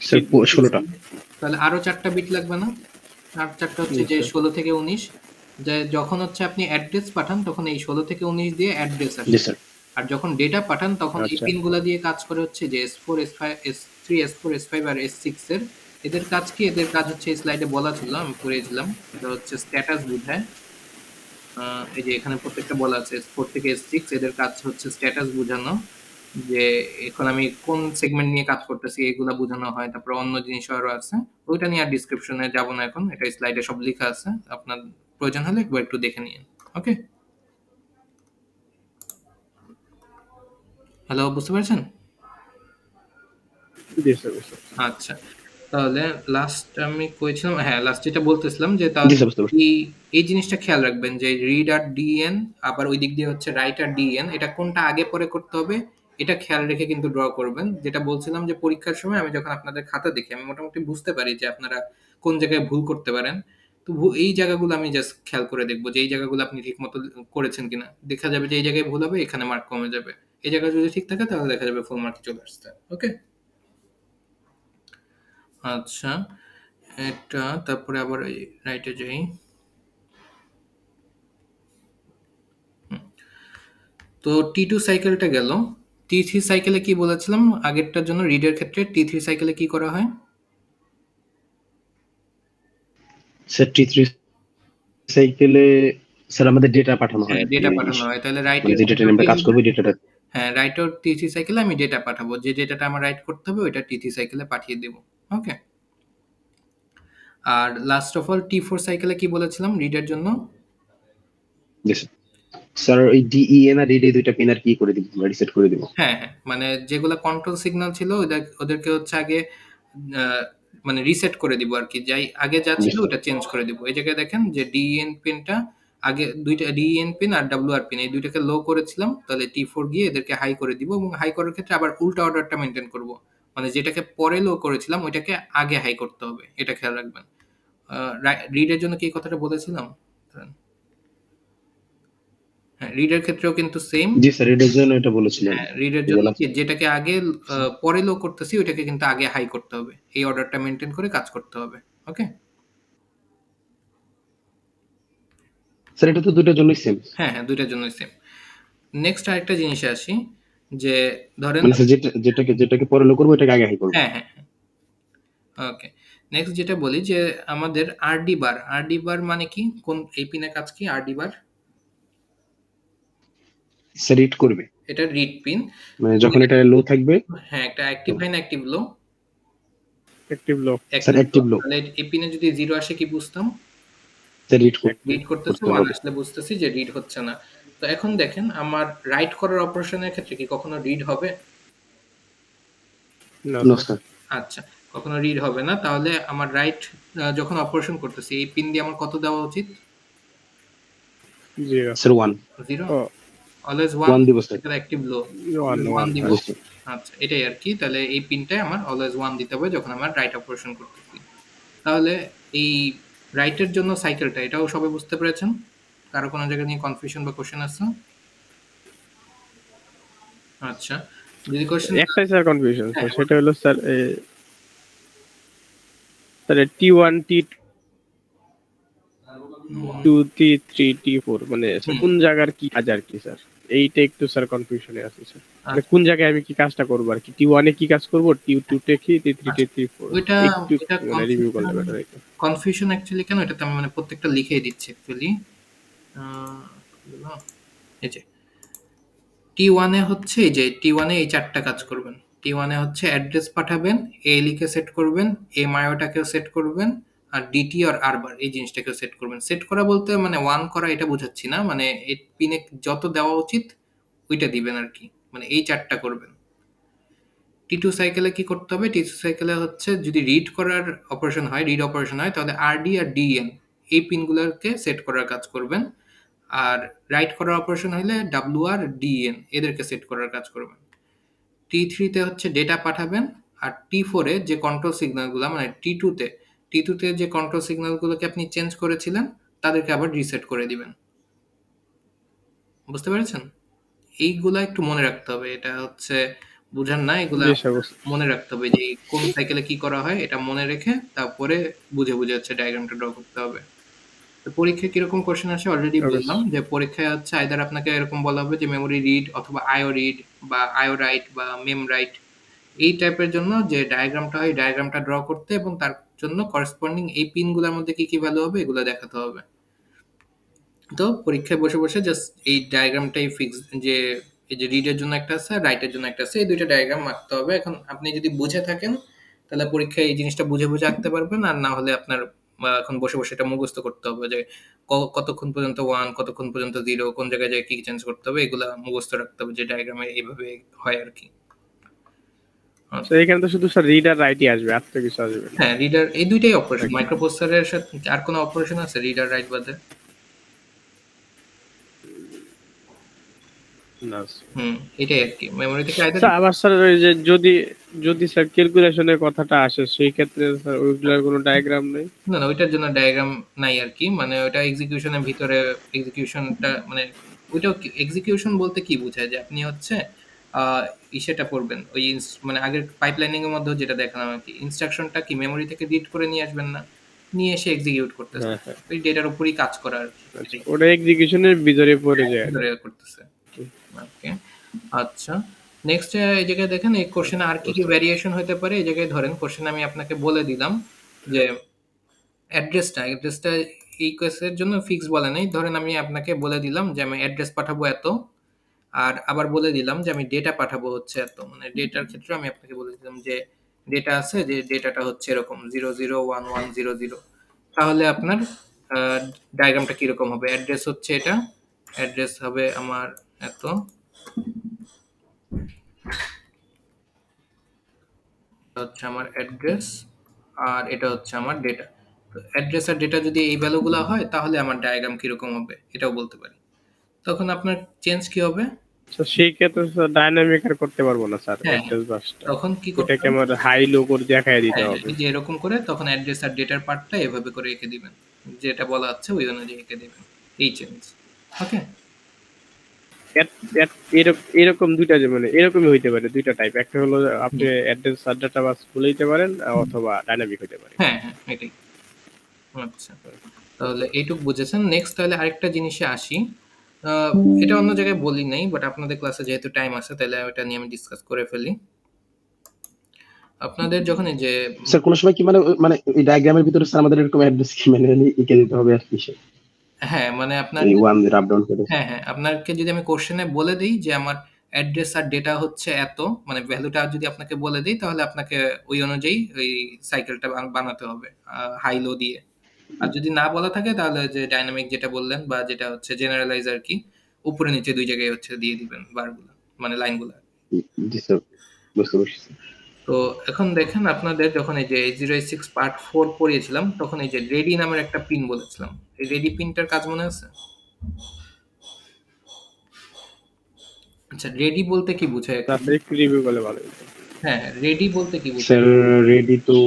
16টা। তাহলে আরো 4টা বিট লাগবে না? আর 4টা হচ্ছে যে 16 থেকে 19, যে যখন হচ্ছে আপনি অ্যাড্রেস পাঠান তখন এই 16 থেকে 19 দিয়ে অ্যাড্রেস আসে। আর যখন ডেটা পাঠান তখন এই পিনগুলো দিয়ে কাজ করে হচ্ছে যে S4 S5 S3 S4 S5 আর S6 এর। এদের কাজ কি? এদের কাজ হচ্ছে এই স্লাইডে বলা ছিল, আমি পড়েছিলাম। এটা হচ্ছে স্ট্যাটাস বোঝায়। এই যে এখানে প্রত্যেকটা বলা আছে S4 থেকে S6 এদের কাজ হচ্ছে স্ট্যাটাস বোঝানো, যে এখন আমি কোন সেগমেন্ট নিয়ে কাজ করতেছি এগুলা বোঝানো হয়। তারপর অন্য জিনিস আরো আছে, ওইটা নিয়ে আর ডিসক্রিপশনে যাব না এখন, এটা স্লাইডে সব লেখা আছে, আপনার প্রয়োজন হলে একবার একটু দেখে নিন। ওকে, হ্যালো, বুঝতে পারছেন? আচ্ছা, তাহলে লাস্ট আমি কইছিলাম, হ্যাঁ লাস্ট যেটা বলতেছিলাম যে তাহলে এই জিনিসটা খেয়াল রাখবেন যে রিড আর ডিএন, আবার ওই দিক দিয়ে হচ্ছে রাইট আর ডিএন, এটা কোনটা আগে পরে করতে হবে এটা খেয়াল রেখে কিন্তু ড্র করবেন। যেটা বলছিলাম যে পরীক্ষার সময় আমি যখন আপনাদের খাতা দেখি আমি মোটামুটি বুঝতে পারি যে আপনারা কোন জায়গায় ভুল করতে পারেন। তো এই জায়গাগুলো আমি জাস্ট খেয়াল করে দেখবো যে এই জায়গাগুলো আপনি ঠিক মতো করেছেন কিনা। দেখা যাবে যে এই জায়গায় ভুল হবে, এখানে মার্ক কমে যাবে। এই জায়গায় যদি ঠিক থাকে তাহলে দেখা যাবে ফুল মার্ক চলে আসছে। ওকে, আচ্ছা, এটা তারপরে আবার রাইটে যাই। তো T2 সাইকেলটা গেল। T3 সাইকেলে কি বলেছিলাম আগেরটার জন্য রিডের ক্ষেত্রে? T3 সাইকেলে কি করা হয়? স্যার T3 সাইকেলে স্যার আমাদের ডেটা পাঠানো হয়। ডেটা পাঠানো হয়। তাহলে রাইট যে ডেটা আমরা কাজ করব ডেটাটা। হ্যাঁ, রাইট আর T3 সাইকেলে আমি ডেটা পাঠাবো। যে ডেটাটা আমার রাইট করতে হবে ওইটা T3 সাইকেলে পাঠিয়ে দেব। ওকে, আর লাস্ট অফ অল T4 সাইকেলে কি বলেছিলাম রিডের জন্য? জি স্যার, ওই ডিইএন আর রিড এই দুইটা পিন আর কি করে দিব, রিসেট করে দিব। হ্যাঁ, মানে যেগুলা কন্ট্রোল সিগন্যাল ছিল ওদেরকে হচ্ছে আগে মানে রিসেট করে দিব আর কি, যাই আগে যা ছিল ওটা চেঞ্জ করে দিব। এই জায়গায় দেখেন যে ডিএন পিনটা আগে দুইটা ডিএন পিন আর ডাব্লিউআর পিন এই দুইটাকে লো করেছিলাম, তাহলে T4 গিয়ে এদেরকে হাই করে দিব, এবং হাই করার ক্ষেত্রে আবার উল্টা অর্ডারটা মেনটেন করব। মানে যেটাকে পরে লো করেছিলাম ওইটাকে আগে হাই করতে হবে, এটা খেয়াল রাখবেন। রিডের জন্য কি কথাটা বলেছিলাম? হ্যাঁ, রিডের ক্ষেত্রেও কিন্তু সেম। জি স্যার, রিডের জন্য এটা বলেছিলেন। হ্যাঁ, রিডের জন্য যেটাকে আগে পরে লো করতেছি ওইটাকে কিন্তু আগে হাই করতে হবে, এই অর্ডারটা মেনটেন করে কাজ করতে হবে। ওকে স্যার, এটা তো দুটোর জন্যই সেম। হ্যাঁ, দুইটার জন্যই সেম। নেক্সট আরেকটা জিনিসে আসি, যে ধরেন মানে যেটাকে পরে লো করব এটাকে আগে হাই করব। হ্যাঁ, ওকে, নেক্সট যেটা বলি যে আমাদের আরডি বার মানে কি? কোন এই পিনের কাজ কি আরডি বার? স্যার রিড করবে। এটা রিড পিন, মানে যখন এটা লো থাকবে। হ্যাঁ, একটা অ্যাক্টিভ হাই না অ্যাক্টিভ লো? স্যার অ্যাক্টিভ লো। তাহলে এই পিনে যদি 0 আসে কি বুঝতাম? স্যার রিড করতেছে, 1 আসলে বুঝতেছি যে রিড হচ্ছে না। তো এখন দেখেন আমার রাইট করার অপারেশনের ক্ষেত্রে কি কখনো রিড হবে? না স্যার। আচ্ছা, কখনো রিড হবে না। তাহলে আমার রাইট যখন অপারেশন করতেছি এই পিন দিয়ে আমার কত দেওয়া উচিত? 0 স্যার 1 0 ও অলওয়েজ 1 1 দিব স্যার। এটা অ্যাক্টিভ লো 1 1 দিব। জি স্যার। আচ্ছা এটাই আর কি। তাহলে এই পিনটায় আমার অলওয়েজ 1 দিতে হবে যখন আমার রাইট অপারেশন করতেছি। তাহলে এই রাইটের জন্য সাইকেলটা এটাও সবাই বুঝতে পেরেছেন? কারো কোনো জায়গা নিয়ে কনফিউশন বা কোশ্চেন আছে? আচ্ছা যদি কোশ্চেন একটাই স্যার কনফিউশন হ্যাঁ, স্যার, সেটা হলো sir sir T1 T2 T3 T4 মানে স্যার কোন জায়গার কি কাজ আর কি স্যার, এইটা একটু স্যার কনফিউশনে আছে স্যার। মানে কোন জায়গায় আমি কি কাজটা করবো আর কি, T1 এ কি কাজ করবো, T2 তে কি, T3 তে T4 ওইটা একটু এটা মানে রিভিউ করলে বেটার হতো। কনফিউশন অ্যাকচুয়ালি কেন এটাতে আমি মানে প্রত্যেকটা লিখেই দিচ্ছি অ্যাকচুয়ালি। এই যে T1 এ হচ্ছে এই যে T1 এ এই 4টা কাজ করবেন। T1 এ হচ্ছে অ্যাড্রেস পাঠাবেন, ALE কে সেট করবেন, MIO-টাকেও সেট করবেন, আর DT আর R-বার এই জিনিসটাকেও সেট করবেন। সেট করা বলতে মানে 1 করা এটা বোঝাচ্ছি না, মানে এই পিনে যত দেওয়া উচিত ওইটা দিবেন আর কি। মানে এই 4টা করবেন। T2 সাইকেলে কি করতে হবে? T2 সাইকেলে হচ্ছে যদি রিড করার অপারেশন হয়, রিড অপারেশন হয় তাহলে RD আর DN এই পিনগুলোকে সেট করার কাজ করবেন। আর রাইট করার অপারেশন হলে WR DN এদেরকে সেট করার কাজ করবেন। T3 তে হচ্ছে ডেটা পাঠাবেন, আর T4 এ যে কন্ট্রোল সিগন্যালগুলো মানে T2 তে যে কন্ট্রোল সিগন্যালগুলোকে আপনি চেঞ্জ করেছিলেন তাদেরকে আবার রিসেট করে দিবেন। বুঝতে পেরেছেন? এইগুলা একটু মনে রাখতে হবে। এটা হচ্ছে বুঝার না, এগুলা জি স্যার বুঝতে। মনে রাখতে হবে যে কোন সাইকেলে কি করা হয় এটা মনে রেখে তারপরে বুঝে বুঝে হচ্ছে ডায়াগ্রামটা ড্র করতে হবে। তো পরীক্ষায় কিরকম কোশ্চেন আসে অলরেডি Okay, বললাম যে পরীক্ষায় হচ্ছে আইদার আপনাকে এরকম বলা হবে যে মেমোরি রিড অথবা আইও রিড বা আইও রাইট বা মেম রাইট এই টাইপের জন্য যে ডায়াগ্রামটা হয় ডায়াগ্রামটা ড্র করতে এবং তার জন্য করেসপন্ডিং এই পিনগুলোর মধ্যে কি কি ভ্যালু হবে এগুলো দেখাতে হবে। তো পরীক্ষায় বসে বসে জাস্ট এই ডায়াগ্রামটাই ফিক্স যে এই যে রিডের জন্য একটা আছে রাইটের জন্য একটা আছে এই দুইটা ডায়াগ্রাম আঁকতে হবে। এখন আপনি যদি বুঝে থাকেন তাহলে পরীক্ষায় এই জিনিসটা বুঝে বুঝে আঁকতে পারবেন, আর না হলে আপনার এখন বসে বসে এটা মুখস্থ করতে হবে যে কতক্ষণ পর্যন্ত 1 কতক্ষণ পর্যন্ত 0 কোন জায়গায় যায় কি চেঞ্জ করতে হবে এগুলা মুখস্থ রাখতে হবে যে ডায়াগ্রামে এইভাবে হয় আর কি। স্যার এখানে তো শুধু স্যার রিড আর রাইটই আসবে, আর তো কিছু আসবে না। হ্যাঁ রিডার এই দুইটাই অপারেশন। মাইক্রোপ্রসেসরের সাথে আর কোনো অপারেশন আছে রিডার রাইট বাদে? না এটাই আর কি মেমোরি থেকে আইদার স্যার আবার স্যার ওই যে যদি যদি স্যার ক্যালকুলেশনের কথাটা আসে সেই ক্ষেত্রে স্যার ওইগুলোর কোনো ডায়াগ্রাম নেই? না না ওইটার জন্য ডায়াগ্রাম নাই আর কি। মানে ওটা এক্সিকিউশনের ভিতরে এক্সিকিউশনটা মানে ওইটাও এক্সিকিউশন বলতে কি বোঝায় যে আপনি হচ্ছে সেটা করবেন ওই মানে আগের পাইপলাইনিং এর মধ্যে যেটা দেখালাম আর কি, ইনস্ট্রাকশনটা কি মেমোরি থেকে রিড করে নিয়ে আসবেন না, নিয়ে এসে এক্সিকিউট করতেছে। হ্যাঁ হ্যাঁ ওই ডেটার উপরই কাজ করা আর কি। আচ্ছা, ওটা এক্সিকিউশনের ভিতরে পড়ে যায়। ভিতরে করতেছে। ওকে আচ্ছা নেক্সট এই জায়গায় দেখেন এই কোশ্চেনে আর কি কি ভ্যারিয়েশন হতে পারে। এই জায়গায় ধরেন কোশ্চেন আমি আপনাকে বলে দিলাম যে অ্যাড্রেসটা এই কেসের জন্য ফিক্স বলে নাই। ধরেন আমি আপনাকে বলে দিলাম যে আমি অ্যাড্রেস পাঠাবো এত, আর আবার বলে দিলাম যে আমি ডেটা পাঠাবো হচ্ছে এত। মানে ডেটার ক্ষেত্রে আমি আপনাকে বলে দিলাম যে ডেটা আছে যে ডেটাটা হচ্ছে এরকম 001100। তাহলে আপনার ডায়াগ্রামটা কিরকম হবে? অ্যাড্রেস হচ্ছে এটা, অ্যাড্রেস হবে আমার এত, হচ্ছে আমার অ্যাড্রেস, আর এটা হচ্ছে আমার ডেটা। তো অ্যাড্রেস আর ডেটা যদি এই ভ্যালুগুলো হয় তাহলে আমার ডায়াগ্রাম কিরকম হবে এটাও বলতে পারি। তখন আপনার চেঞ্জ কি হবে? তো সেই ক্ষেত্রে স্যার ডাইনামিক আর করতে পারবো না স্যার হ্যাঁ, অ্যাড্রেস বাসটা, তখন কি করতে এটাকে আমার হাই লো করে দেখায় দিতে হ্যাঁ, হবে। এই যে এরকম করে তখন অ্যাড্রেস আর ডেটার পার্টটা এভাবে করে এঁকে দিবেন, যেটা বলা হচ্ছে ওই অনুযায়ী এঁকে দিবেন এই চেঞ্জ। ওকে এরকম দুইটা যে মানে এরকমই হইতে পারে দুইটা টাইপ, একটা হলো আপনি অ্যাড্রেস আর ডাটা বাস বলে দিতে পারেন অথবা ডাইনামিক হইতে পারে। হ্যাঁ হ্যাঁ এটাই। আচ্ছা তাহলে এইটুক বুঝেছেন। নেক্সট তাহলে আরেকটা জিনিসে আসি। এটা অন্য জায়গায় বলি নাই বাট আপনাদের ক্লাসে যেহেতু টাইম আছে তাহলে ওটা নিয়ে আমি ডিসকাস করে ফেলি। আপনাদের যখন এই যে স্যার কোন সময় কি মানে মানে এই ডায়াগ্রামের ভিতরে স্যার আমাদের এরকম অ্যাড্রেস কি ম্যানুয়ালি লিখে দিতে হবে আর কি স্যার? হ্যাঁ মানে আপনার এই ওয়ান রাব ডাউন করে হ্যাঁ হ্যাঁ আপনাকে যদি আমি কোশ্চেনে বলে দিই যে আমার অ্যাড্রেস আর ডেটা হচ্ছে এত, মানে ভ্যালুটা যদি আপনাকে বলে দিই তাহলে আপনাকে ওই অনুযায়ী ওই সাইকেলটা বানাতে হবে হাই লো দিয়ে। আর যদি না বলা থাকে তাহলে যে ডাইনামিক যেটা বললেন বা যেটা হচ্ছে জেনারেলাইজ আর কি, উপরে নিচে দুই জায়গায় হচ্ছে দিয়ে দিবেন বারগুলো মানে লাইনগুলো। জি স্যার বুঝতে পারছি। তো এখন দেখেন আপনাদের যখন এই যে 086 পার্ট 4 পড়িয়েছিলাম তখন এই যে রেডি নামের একটা পিন বলেছিলাম, এই রেডি পিনটার কাজ মনে আছে? আচ্ছা, রেডি বলতে কি বোঝায় না এখন? স্যার একটু রিভিউ করলে ভালো হতো। হ্যাঁ, রেডি বলতে কি বোঝায়? স্যার রেডি তো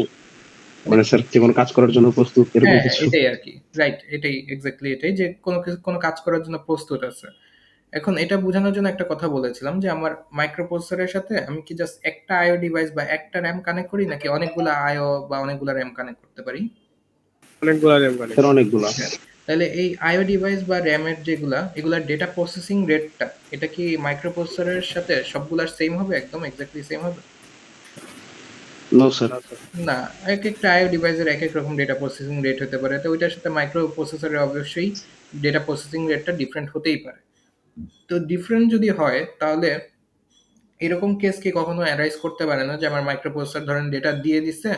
মানে স্যার যে কোনো কাজ করার জন্য প্রস্তুত এরকম হ্যাঁ, কিছু। এটাই আরকি। রাইট, এটাই এক্সাক্টলি এটাই যে কোনো কাজ করার জন্য প্রস্তুত আছে। এখন এটা বোঝানোর জন্য একটা কথা বলেছিলাম যে আমার মাইক্রোপ্রসেসরের সাথে আমি কি জাস্ট একটা আইও ডিভাইস বা একটা র‍্যাম কানেক্ট করি নাকি অনেকগুলা আইও বা অনেকগুলা র‍্যাম কানেক্ট করতে পারি? অনেকগুলো র্যাম কানেক্ট। স্যার অনেকগুলা। হ্যাঁ, তাহলে এই আইও ডিভাইস বা র‍্যামের এগুলার ডেটা প্রসেসিং রেটটা এটা কি মাইক্রোপ্রসেসরের সাথে সবগুলার সেম হবে, একদম এক্স্যাক্টলি সেম হবে? No sir. না স্যার না, একেকটা আইও ডিভাইসের একেক রকম ডেটা প্রসেসিং রেট হতে পারে। তো ওইটার সাথে মাইক্রোপ্রসেসরের অবশ্যই ডেটা প্রসেসিং রেটটা ডিফারেন্ট হতেই পারে। তো ডিফারেন্ট যদি হয় তাহলে এরকম কেস কি কখনো অ্যারাইজ করতে পারে না যে আমার মাইক্রোপ্রসেসর ধরেন ডেটা দিয়ে দিচ্ছে,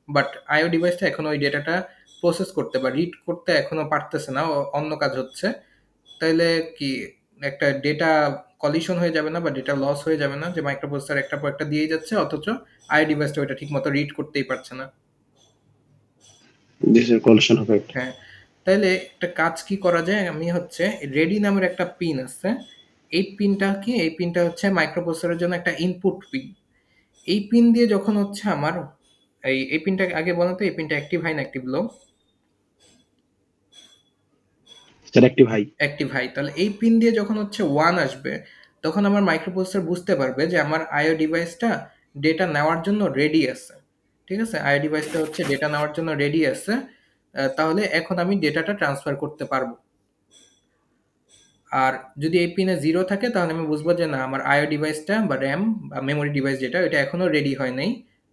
বাট আইও ডিভাইসটা এখনো ওই ডেটাটা প্রসেস করতে বা রিড করতে এখনো পারতেছে না, অন্য কাজ হচ্ছে। তাইলে কি একটা ডেটা কলিশন হয়ে যাবে না বা ডেটা লস হয়ে যাবে না যে মাইক্রোপ্রসেসর একটা পর একটা দিয়েই যাচ্ছে অথচ আইও ডিভাইসটা ওইটা ঠিক মতো রিড করতেই পারছে না? জি স্যার, কলিশন হবে। হ্যাঁ, তাইলে একটা কাজ কি করা যায়, আমি হচ্ছে রেডি নামের একটা পিন আছে। এই পিনটা কি, এই পিনটা হচ্ছে মাইক্রোপ্রসেসরের জন্য একটা ইনপুট পিন। এই পিন দিয়ে যখন হচ্ছে আমার এই পিনটা আগে বলেন তো, এই পিনটা অ্যাক্টিভ হাই না active low? Sir active high. Active high. তাহলে এই পিন দিয়ে যখন হচ্ছে 1 আসবে তখন আমার মাইক্রোপ্রসেসর বুঝতে পারবে যে আমার আইও ডিভাইসটা ডেটা নেওয়ার জন্য রেডি আছে। ঠিক আছে, আইও ডিভাইসটা হচ্ছে ডেটা নেওয়ার জন্য রেডি আছে। তাহলে এখন আমি ডেটাটা ট্রান্সফার করতে পারবো। আর যদি এই পিনে 0 থাকে তাহলে আমি বুঝবো যে না, আমার আইও ডিভাইসটা বা র‍্যাম বা মেমোরি ডিভাইস যেটা এটা এখনো রেডি হয় নাই।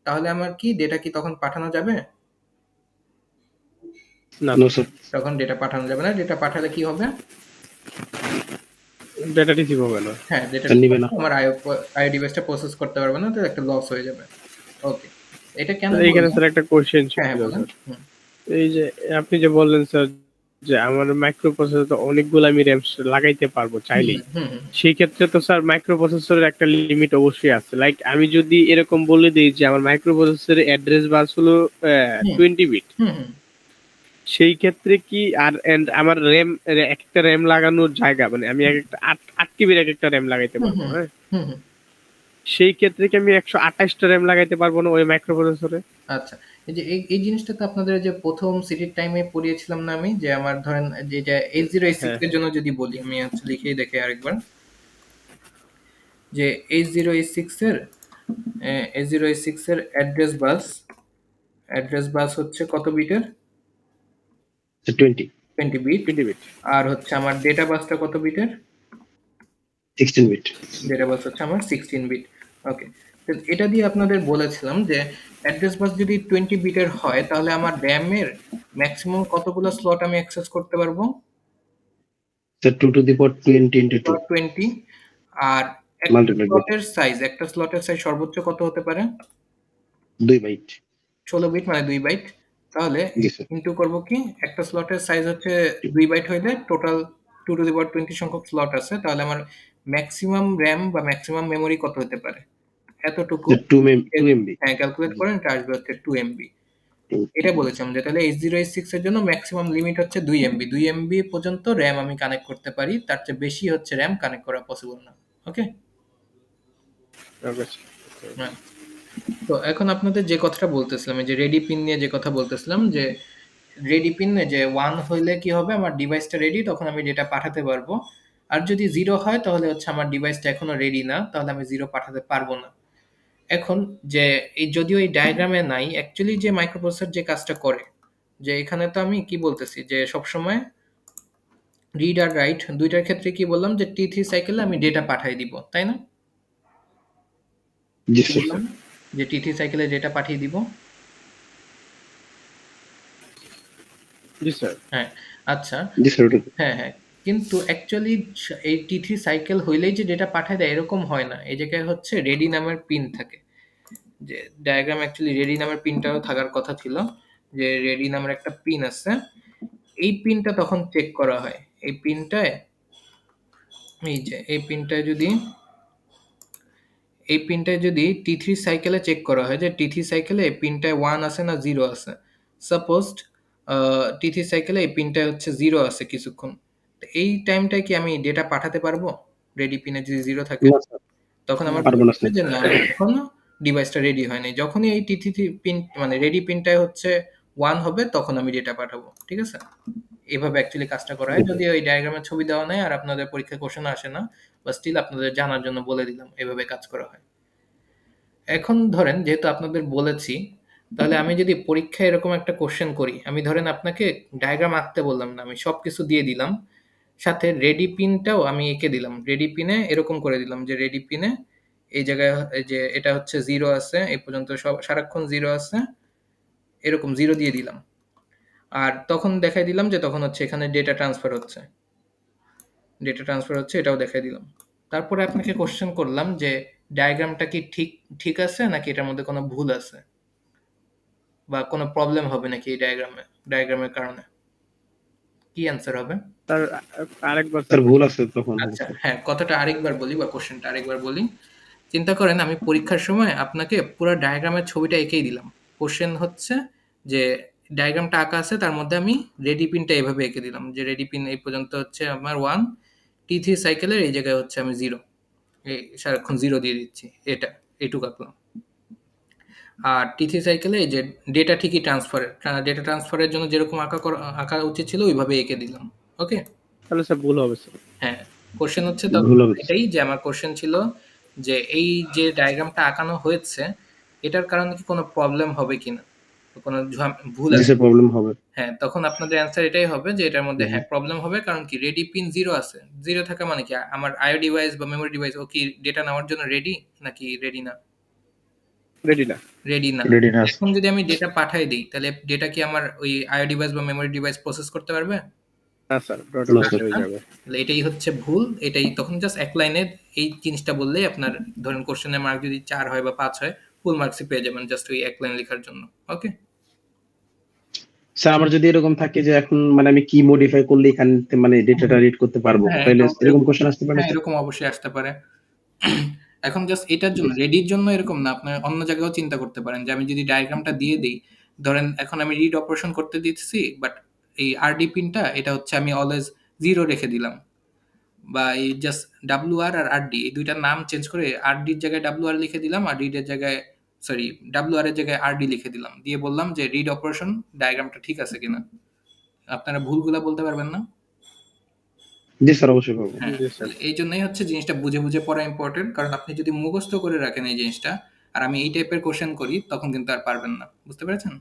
তাহলে আমার কি ডেটা কি তখন পাঠানো যাবে? না নো স্যার। তখন ডেটা পাঠানো যাবে না। ডেটা পাঠালে কি হবে? ডেটা রিসিভ হবে না। হ্যাঁ, ডেটা স্যার নিবে না। আমার আইও ডিভাইসটা প্রসেস করতে পারবে না, তো একটা লস হয়ে যাবে। ওকে, এটা কেন স্যার এইখানে বললাম? স্যার একটা কোশ্চেন হ্যাঁ, ছিল বলেন। স্যার। এই যে আপনি যে বললেন স্যার যে আমার মাইক্রোপ্রসেসর তো অনেকগুলো আমি র‍্যাম লাগাইতে পারবো চাইলেই, সেই ক্ষেত্রে তো স্যার মাইক্রোপ্রসেসরের একটা লিমিট অবশ্যই আছে। লাইক আমি যদি এরকম বলে দিই যে আমার মাইক্রোপ্রসেসরের অ্যাড্রেস বাস হলো 20 বিট, সেই ক্ষেত্রে কি আর আমার র‍্যাম একটা র‍্যাম লাগানোর জায়গা মানে আমি একটা 8 কেবির একটা র‍্যাম লাগাইতে পারবো, হ্যাঁ? সেই ক্ষেত্রে কি আমি 128টা র‍্যাম লাগাইতে পারবো না ওই মাইক্রোপ্রসেসরে? আচ্ছা, এই যে এই জিনিসটা তো আপনাদের যে প্রথম সিটির টাইমে পড়িয়েছিলাম না আমি, যে আমার ধরেন যে 8086 হ্যাঁ এর জন্য যদি বলি, আমি হচ্ছে লিখেই দেখে আরেকবার যে 8086 এর 8086 এর অ্যাড্রেস বাস হচ্ছে কত বিটের? 20 20 বিট। 20 বিট। আর হচ্ছে আমার ডেটা বাসটা কত বিটের? 16 বিট। ডেটা বাস হচ্ছে আমার 16 বিট। ওকে, তো এটা দিয়ে আপনাদের বলেছিলাম যে অ্যাড্রেস বাস যদি 20 বিটের হয় তাহলে আমার র‍্যামের ম্যাক্সিমাম কতগুলো স্লট আমি অ্যাক্সেস করতে পারবো? Sir 2 to the power 20 into 2 20। আর মাল্টিপ্লাই বাই একটা স্লটের সাইজ সর্বোচ্চ কত হতে পারে? 2 বাইট। 16 বিট মানে 2 বাইট। তাহলে জি স্যার। ইনটু করব কি, একটা স্লটের সাইজ হচ্ছে 2 বাইট হইলে টোটাল 2 টু দি পাওয়ার 20 সংখ্যক স্লট আছে, তাহলে আমার ম্যাক্সিমাম র‍্যাম বা ম্যাক্সিমাম মেমোরি কত হতে পারে? এতটুকু। 2 MB। হ্যাঁ, ক্যালকুলেট করেন, এটা আসবে হচ্ছে 2 এমবি। এটা বলেছিলাম যে তাহলে 8086 এর জন্য ম্যাক্সিমাম লিমিট হচ্ছে 2 এমবি। 2 এমবি পর্যন্ত র‍্যাম আমি কানেক্ট করতে পারি, তার চেয়ে বেশি হচ্ছে র‍্যাম কানেক্ট করা পসিবল না। ওকে, হ্যাঁ। তো এখন আপনাদের যে কথাটা বলতেছিলাম, এই যে রেডি পিন নিয়ে যে কথা বলতেছিলাম, যে রেডি পিন যে 1 হইলে কি হবে, আমার ডিভাইসটা রেডি, তখন আমি ডেটা পাঠাতে পারবো। আর যদি 0 হয় তাহলে হচ্ছে আমার ডিভাইসটা এখনো রেডি না, তাহলে আমি 0 পাঠাতে পারবো না। এখন যে এই যদিও এই ডায়াগ্রামে নাই, অ্যাকচুয়ালি যে মাইক্রোপ্রসেসর যে কাজটা করে, যে এখানে তো আমি কি বলতেছি যে সবসময় রিড আর রাইট দুইটার ক্ষেত্রে কি বললাম যে T3 সাইকেলে আমি ডেটা পাঠাই দিব, তাই না? জি কি স্যার। বললাম যে T3 সাইকেলে ডেটা পাঠিয়ে দিব। জি স্যার। হ্যাঁ, আচ্ছা। জি স্যার। হ্যাঁ, হ্যাঁ। কিন্তু অ্যাকচুয়ালি এই T3 সাইকেল হইলেই যে ডেটা পাঠায় দেয় এরকম হয় না। এই জায়গায় হচ্ছে রেডি নামের পিন থাকে। যে ডায়াগ্রাম অ্যাকচুয়ালি রেডি নামের পিনটাও থাকার কথা ছিল, যে রেডি নামের একটা পিন আছে। এই পিনটা তখন চেক করা হয়। এই পিনটায় এই যে এই পিনটায় যদি T3 সাইকেলে চেক করা হয় যে T3 সাইকেলে এই পিনটায় 1 আছে না 0 আছে। সাপোজ T3 সাইকেলে এই পিনটায় হচ্ছে 0 আছে কিছুক্ষণ। তো এই টাইমটায় কি আমি ডেটা পাঠাতে পারবো? রেডি পিনে যদি 0 থাকে না স্যার, তখন আমার পারবো মনে না হবে স্যার। যে না এখনো ডিভাইসটা রেডি হয়নি। যখনই এই টিথি পিন মানে রেডি পিনটাই হচ্ছে 1 হবে তখন আমি ডেটা পাঠাবো। ঠিক আছে? এভাবে অ্যাকচুয়ালি কাজটা করা হয়। যদিও এই ডায়াগ্রামের ছবি দেওয়া নাই আর আপনাদের পরীক্ষায় কোশ্চেন আসে না, বা স্টিল আপনাদের জানার জন্য বলে দিলাম এভাবে কাজ করা হয়। এখন ধরেন যেহেতু আপনাদের বলেছি, তাহলে আমি যদি পরীক্ষায় এরকম একটা কোশ্চেন করি, আমি ধরেন আপনাকে ডায়াগ্রাম আঁকতে বললাম না, আমি সবকিছু দিয়ে দিলাম, সাথে রেডি পিনটাও আমি এঁকে দিলাম। রেডি পিনে এরকম করে দিলাম যে রেডি পিনে এই জায়গায় এই যে এটা হচ্ছে 0 আছে, এই পর্যন্ত সব সারাক্ষণ 0 আছে, এরকম 0 দিয়ে দিলাম। আর তখন দেখাই দিলাম যে তখন হচ্ছে এখানে ডেটা ট্রান্সফার হচ্ছে, এটাও দেখাই দিলাম। তারপরে আপনাকে কোশ্চেন করলাম যে ডায়াগ্রামটা কি ঠিক ঠিক আছে নাকি এটার মধ্যে কোনো ভুল আছে, বা কোনো প্রবলেম হবে নাকি এই ডায়াগ্রামের কারণে। কি অ্যান্সার হবে? স্যার আরেকবার স্যার ভুল আছে তখন। আচ্ছা হ্যাঁ, কথাটা আরেকবার বলি বা কোশ্চেনটা আরেকবার বলি। চিন্তা করেন আমি পরীক্ষার সময় আপনাকে পুরো ডায়াগ্রামের ছবিটা এঁকেই দিলাম। কোশ্চেন হচ্ছে যে ডায়াগ্রামটা আঁকা আছে, তার মধ্যে আমি রেডি পিনটা এভাবে এঁকে দিলাম যে রেডি পিন এই পর্যন্ত হচ্ছে আমার 1, T3 সাইকেলের এই জায়গায় হচ্ছে আমি 0, এই সারাক্ষণ 0 দিয়ে দিচ্ছি, এটা এইটুকু আঁকলাম। আর T3 সাইকেলে এই যে ডেটা ঠিকই ডেটা ট্রান্সফারের জন্য যেরকম আঁকা উচিত ছিল ওইভাবে এঁকে দিলাম। ওকে, তাহলে স্যার ভুল হবে স্যার। হ্যাঁ, কোশ্চেন হচ্ছে ভুল হবে। এটাই যে আমার কোশ্চেন ছিল যে এই যে ডায়াগ্রামটা আঁকানো হয়েছে এটার কারণে কি কোনো প্রবলেম হবে কিনা, কোনো ভুল আছে। জিসে প্রবলেম হবে। হ্যাঁ, তখন আপনাদের অ্যান্সার এটাই হবে যে এটার মধ্যে হ্যাঁ প্রবলেম হবে, কারণ কি রেডি পিন 0 আছে। 0 থাকা মানে কি আমার আইও ডিভাইস বা মেমোরি ডিভাইস ও কি ডেটা নেওয়ার জন্য রেডি নাকি রেডি না? রেডি না। রেডি না। এখন যদি আমি ডেটা পাঠাই দিই তাহলে ডেটা কি আমার ওই আইও ডিভাইস বা মেমোরি ডিভাইস প্রসেস করতে পারবে? না স্যার, না ডটা স্যার। হয়ে যাবে। তাহলে এটাই হচ্ছে ভুল। এটাই তখন জাস্ট এক লাইনে এই জিনিসটা বললেই আপনার ধরেন কোশ্চেনের মার্ক যদি 4 হয় বা 5 হয় ফুল মার্কসই পেয়ে যাবেন জাস্ট ওই এক লাইন লেখার জন্য। ওকে স্যার আমার যদি এরকম থাকে যে এখন মানে আমি কি মডিফাই করলে এখান থেকে মানে ডেটাটা রিড করতে পারবো, হ্যাঁ, তাহলে এরকম- এরকম কোশ্চেন আসতে পারে হ্যাঁ, স্যার? এরকম অবশ্যই আসতে পারে। এখন জাস্ট এটার জন্য রেডির জন্য এরকম না, আপনার অন্য জায়গায়ও চিন্তা করতে পারেন যে আমি যদি ডায়াগ্রামটা দিয়ে দিই, ধরেন এখন আমি রিড অপারেশন করতে দিচ্ছি বাট এই আরডি পিনটা এটা হচ্ছে আমি অলওয়েজ 0 রেখে দিলাম, বা এই জাস্ট ডাব্লিউআর আর আরডি এই দুইটার নাম চেঞ্জ করে আরডির জায়গায় ডাব্লিউআর লিখে দিলাম আর রিডের জায়গায় সরি ডাব্লিউআর এর জায়গায় আরডি লিখে দিলাম, দিয়ে বললাম যে রিড অপারেশন ডায়াগ্রামটা ঠিক আছে কিনা। আপনারা ভুলগুলা বলতে পারবেন না? জি স্যার, অবশ্যই পারবো। হ্যাঁ, জি, স্যার। তাহলে এই জন্যই হচ্ছে জিনিসটা বুঝে বুঝে পড়া ইম্পর্টেন্ট, কারণ আপনি যদি মুখস্থ করে রাখেন এই জিনিসটা আর আমি এই টাইপের কোশ্চেন করি তখন কিন্তু আর পারবেন না। বুঝতে পেরেছেন?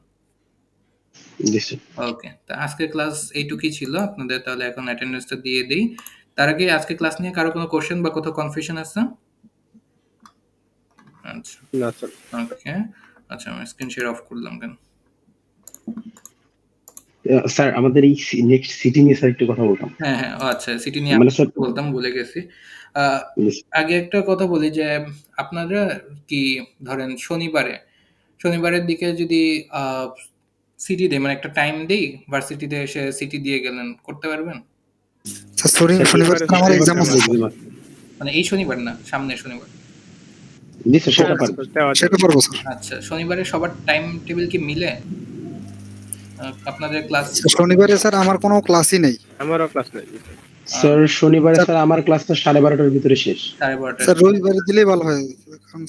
জি স্যার। ওকে, তো আজকের ক্লাস এইটুকুই ছিল আপনাদের। তাহলে এখন অ্যাটেন্ডেন্সটা দিয়ে দিই। তার আগে আজকে ক্লাস নিয়ে কারো কোনো কোশ্চেন বা কোথাও কনফিউশন আছে? আচ্ছা না স্যার। ওকে, আচ্ছা আমি স্ক্রিন শেয়ার অফ করলাম কেন? স্যার আমাদের এই নেক্সট সিটিং এ স্যার একটু কথা বলতাম। হ্যাঁ হ্যাঁ, ও আচ্ছা সিটি নিয়ে মানে আমি স্যার বলতাম ভুলে গেছি। আগে একটা কথা বলি যে আপনারা কি ধরেন শনিবারের দিকে যদি সিটি দেয় মানে একটা টাইম দেই ভার্সিটিতে এসে সিটি দিয়ে গেলেন, করতে পারবেন? শনিবার আমার এক্সাম আছে। মানে এই শনিবার না, সামনের শনিবার। জি স্যার, সেটা পারবো। সেটা পারবো স্যার। আচ্ছা, শনিবারে সবার টাইম টেবিল কি মিলে? আপনাদের ক্লাস শনিবারে স্যার আমার কোনো ক্লাসই নেই। আমারও ক্লাস নেই। স্যার শনিবারে স্যার আমার ক্লাসটা 12:30টার ভিতরে শেষ। 12:30। স্যার রবিবারে দিলেই ভালো হয়, কারণ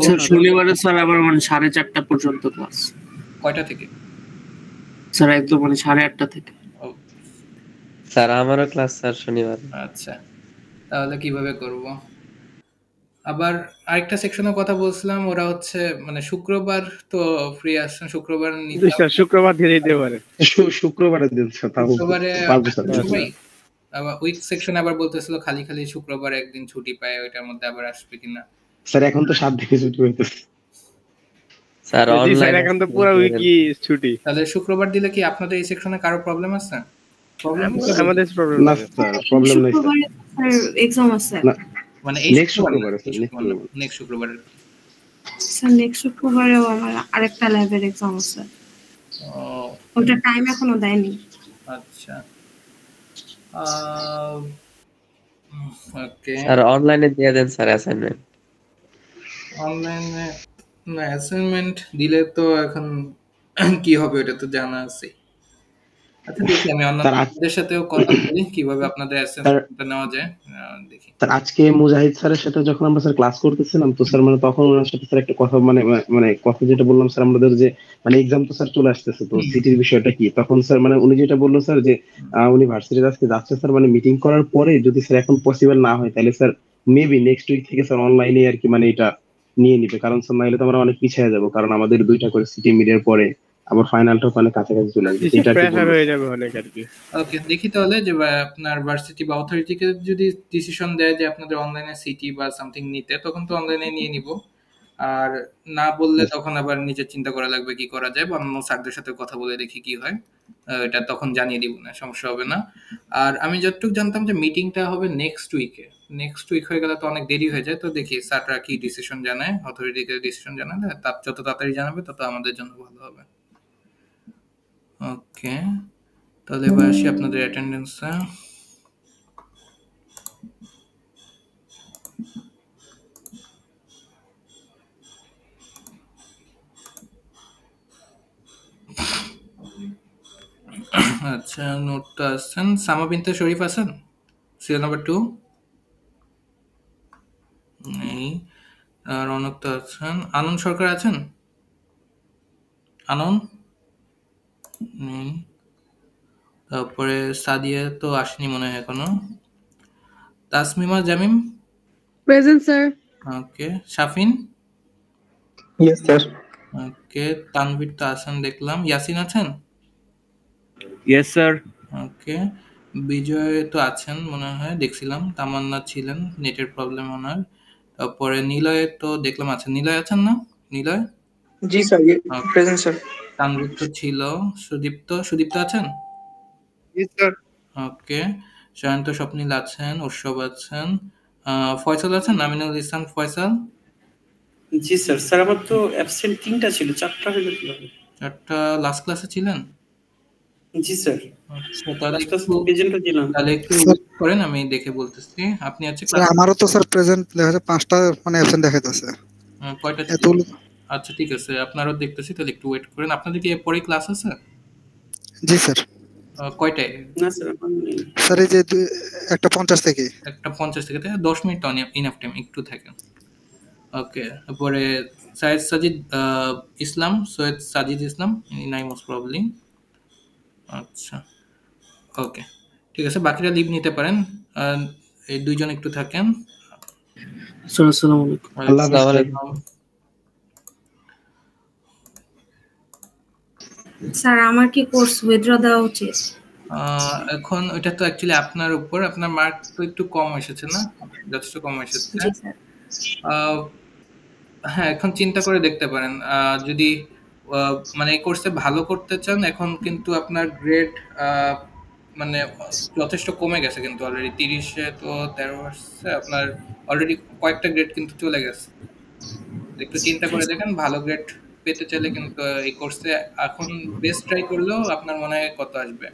স্যার শনিবারে স্যার আবার মানে 4:30 পর্যন্ত ক্লাস। কয়টা থেকে? স্যার একদম মানে 8:30 থেকে। ও, স্যার আমারও ক্লাস স্যার শনিবার। আচ্ছা, তাহলে কিভাবে করব? আবার আরেকটা সেকশনের কথা বলছিলাম, ওরা হচ্ছে মানে শুক্রবার তো ফ্রি আসছেন, শুক্রবার জি স্যার, শুক্রবার দিয়ে দিতে পারে। শুক্রবারে দিন স্যার, তাও শুক্রবারে পারবো স্যার। সবাই আবার উইক সেকশনে আবার বলতেছিল খালি খালি শুক্রবার একদিন ছুটি পায়, ওইটার মধ্যে আবার আসবে কিনা। স্যার এখন তো 7 দিকে ছুটি হইতেছে। স্যার জি স্যার, অনলাইন এখন তো পুরো উইকই ছুটি। তাহলে শুক্রবার দিলে কি আপনাদের এই সেকশনে কারো প্রবলেম আছে? আমাদের প্রবলেম না না। স্যার, প্রবলেম নাই স্যার। শুক্রবারে স্যার এক্সাম আছে। না, মানে এই নেক্সট শুক্রবারে স্যার, নেক্সট শুক্রবার। স্যার নেক্সট শুক্রবারেও আমার আরেকটা ল্যাবের এক্সাম আছে। ও ওটা টাইম এখনো দেয়নি। আচ্ছা, ওকে। স্যার অনলাইনে দিয়ে দেন স্যার অ্যাসাইনমেন্ট। অনলাইনে না, অ্যাসাইনমেন্ট দিলে তো এখন কি হবে ওটা তো জানা আছে। আচ্ছা দেখি আমি স্যার অন্যদের সাথেও কথা বলি কিভাবে আপনাদের স্যার অ্যাসেসমেন্টটা নেওয়া যায়। দেখি। স্যার আজকে মুজাহিদ স্যারের সাথে যখন আমরা স্যার ক্লাস করতেছিলাম তো স্যার মানে তখন ওনার সাথে স্যার একটা কথা মানে কথা যেটা বললাম স্যার আমাদের যে মানে এক্সাম তো স্যার চলে আসতেছে তো হুম, সিটির বিষয়টা কি তখন স্যার মানে উনি যেটা বললো স্যার যে উনি ভার্সিটিতে আজকে যাচ্ছে স্যার মানে মিটিং করার পরে যদি স্যার এখন পসিবল না হয় তাহলে স্যার মেবি নেক্সট উইক থেকে স্যার অনলাইনে আর কি মানে এটা নিয়ে নিবে কারণ স্যার নাইলে তো আমরা অনেক পিছিয়ে যাবো কারণ আমাদের 2টা করে সিটি মিডিয়ার পরে আবার ফাইনালটা ওখানে কাছাকাছি চলে আসবে এটা আর কি প্রেসার বলবো। হয়ে যাবে অনেক আর কি। ওকে দেখি তাহলে যে আপনার ভার্সিটি বা অথরিটিকে যদি ডিসিশন দেয় যে আপনাদের অনলাইনে সিটি বা সামথিং নিতে তখন তো অনলাইনে নিয়ে নিব। আর না বললে তখন আবার নিজের চিন্তা করা লাগবে কি করা যায় বা অন্য স্যারদের সাথে কথা বলে দেখি কি হয়। এটা তখন জানিয়ে দিব না, সমস্যা হবে না। আর আমি যতটুকু জানতাম যে মিটিংটা হবে নেক্সট উইকে। নেক্সট উইক হয়ে গেলে তো অনেক দেরি হয়ে যায়, তো দেখি স্যাররা কি ডিসিশন জানায়, অথরিটিকে ডিসিশন জানালে তার যত তাড়াতাড়ি জানাবে তত আমাদের জন্য ভালো হবে। ওকে, তাহলে এবার আসি আপনাদের অ্যাটেন্ডেন্সে। আচ্ছা, নোটটা আছেন সামা বিনতে শরীফ আছেন, সিরিয়াল নাম্বার 2 নেই। আর রনক তো আছেন, আনন্দ সরকার আছেন, আনন্দ নেই। তারপরে সাদিয়া তো আসেনি মনে হয় এখনো। Tasmima Jamim present sir. Okay. Shafin yes sir. Okay. Tanvir তো আছেন দেখলাম। ইয়াসিন আছেন? Yes sir. ওকে। বিজয় তো আছেন মনে হয়, দেখছিলাম। তামান্না ছিলেন, নেটের প্রবলেম ওনার। তারপরে নিলয় তো দেখলাম আছেন। নিলয় আছেন না? নিলয় জি স্যার, প্রেজেন্ট স্যার। তানভীর তো ছিল। সুদীপ্ত আছেন? জি স্যার। ওকে। জয়ন্ত স্বপ্নীল আছেন, উৎসব আছেন। ফয়সাল আছেন, আমিনুল ইসলাম ফয়সাল। জি স্যার। স্যার আমার তো অ্যাবসেন্ট 3টা ছিল, 4টা হইলো কিভাবে? 4টা লাস্ট ক্লাসে ছিলেন? জি স্যার। আচ্ছা, তাহলে লাস্ট ক্লাস একটু প্রেজেন্টও ছিলাম। ওয়েট করেন, আমি দেখে বলতেছি। আপনি আছে স্যার ক্লাস আমারও তো স্যার প্রেজেন্ট দেখা যায় 5টা মানে অ্যাবসেন্ট দেখাইতেছে। কয়টা ছিল? এতগুলো। আচ্ছা ঠিক আছে, আপনারও দেখতেছি, তাহলে একটু ওয়েট করেন। আপনাদের কি এরপরে ক্লাস আছে? জি স্যার। কয়টায়? না স্যার আমার নেই। স্যার এই যে একটা 50 থেকে। একটা 50 থেকে 10 মিনিট তো ইনাফ টাইম, একটু থাকেন। ওকে। তারপরে সৈয়দ সাজিদ ইসলাম, সৈয়দ সাজিদ ইসলাম নাই মোস্ট প্রবাবলি। আচ্ছা ওকে, ঠিক আছে, বাকিরা লিভ নিতে পারেন। এই 2জন একটু থাকেন। স্যার আসসালামু আলাইকুম। আল্লাহ আসসালামু হাফেজ। আলাইকুম। স্যার আমার কি কোর্স উইথড্র দেওয়া উচিত? এখন ওইটা তো অ্যাকচুয়ালি আপনার উপর। আপনার মার্ক তো একটু কম এসেছে না? যথেষ্ট কম এসেছে। জি স্যার। হ্যাঁ, এখন চিন্তা করে দেখতে পারেন। যদি মানে এই কোর্সে ভালো করতে চান, এখন কিন্তু আপনার গ্রেড মানে যথেষ্ট কমে গেছে কিন্তু অলরেডি 30-এ তো 13 আসছে আপনার, অলরেডি কয়েকটা গ্রেড কিন্তু চলে গেছে। একটু চিন্তা করে দেখেন, ভালো গ্রেড পেতে চাইলে কিন্তু এই কোর্সে এখন বেস্ট ট্রাই করলেও আপনার মনে হয় কত আসবে,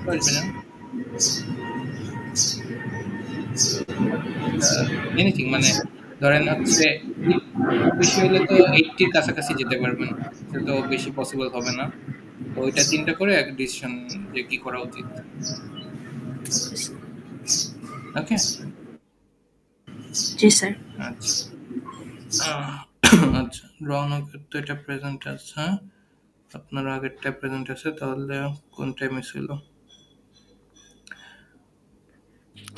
কত আসবে না এনিথিং, মানে ধরেন হচ্ছে বেশি হলে তো 80-র কাছাকাছি যেতে পারবেন, সেটা তো বেশি পসিবল হবে না। তো ওইটা চিন্তা করে এক ডিসিশন যে কি করা উচিত। ওকে। জি স্যার। আচ্ছা আচ্ছা, রৌনকের তো এটা প্রেজেন্ট আছে, আপনার আগেরটা প্রেজেন্ট আছে, তাহলে কোনটাই মিস হলো?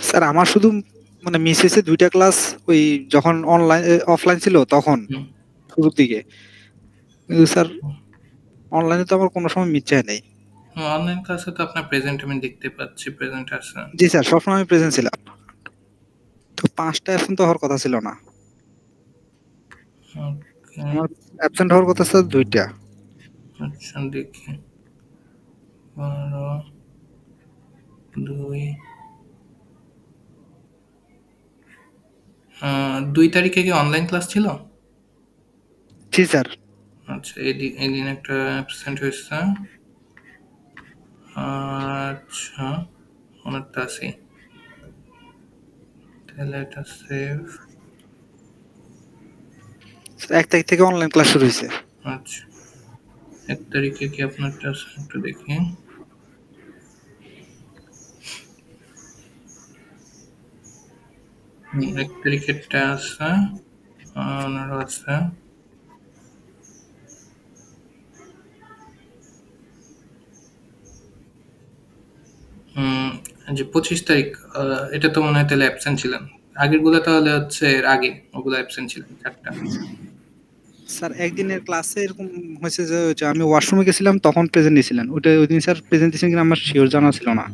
স্যার আমার শুধু মানে মিস হয়েছে 2টা ক্লাস, ওই যখন অনলাইন অফলাইন ছিল তখন শুরুর দিকে। কিন্তু স্যার অনলাইনে তো আমার কোনো সময় মিস যায় নাই। অনলাইন ক্লাসে তো আপনার প্রেজেন্ট আমি দেখতে পাচ্ছি, প্রেজেন্ট আছে। জি স্যার, সবসময় আমি প্রেজেন্ট ছিলাম। তো 5টা অ্যাবসেন্ট তো হওয়ার কথা ছিল না। ওকে। আমার অ্যাবসেন্ট হওয়ার কথা স্যার 2টা। আচ্ছা দেখি, 12/2 2 তারিখে কি অনলাইন ক্লাস ছিল? জি স্যার। আচ্ছা, এদিন একটা অ্যাবসেন্ট হয়েছে। আচ্ছা, অনেকটা আছে, তাহলে এটা সেভ। 1 তারিখ থেকে অনলাইন ক্লাস শুরু হয়েছে। আচ্ছা, 1 তারিখে কি আপনারটা আছে? একটু দেখি। হুম, 1 তারিখেরটা আছে, ওনারও আছে। যে 25 তারিখ, এটা তো মনে হয় তাহলে অ্যাবসেন্ট ছিলেন। আগের গুলো তাহলে হচ্ছে এর আগে, ওগুলো অ্যাবসেন্ট ছিলেন 4টা। স্যার একদিনের ক্লাসে এরকম হয়েছে যে ওই যে আমি ওয়াশরুমে গেছিলাম তখন প্রেজেন্ট দিয়েছিলেন, ওইটা ওই দিন স্যার প্রেজেন্ট দিয়েছেন কিনা আমার শিওর জানা ছিল না।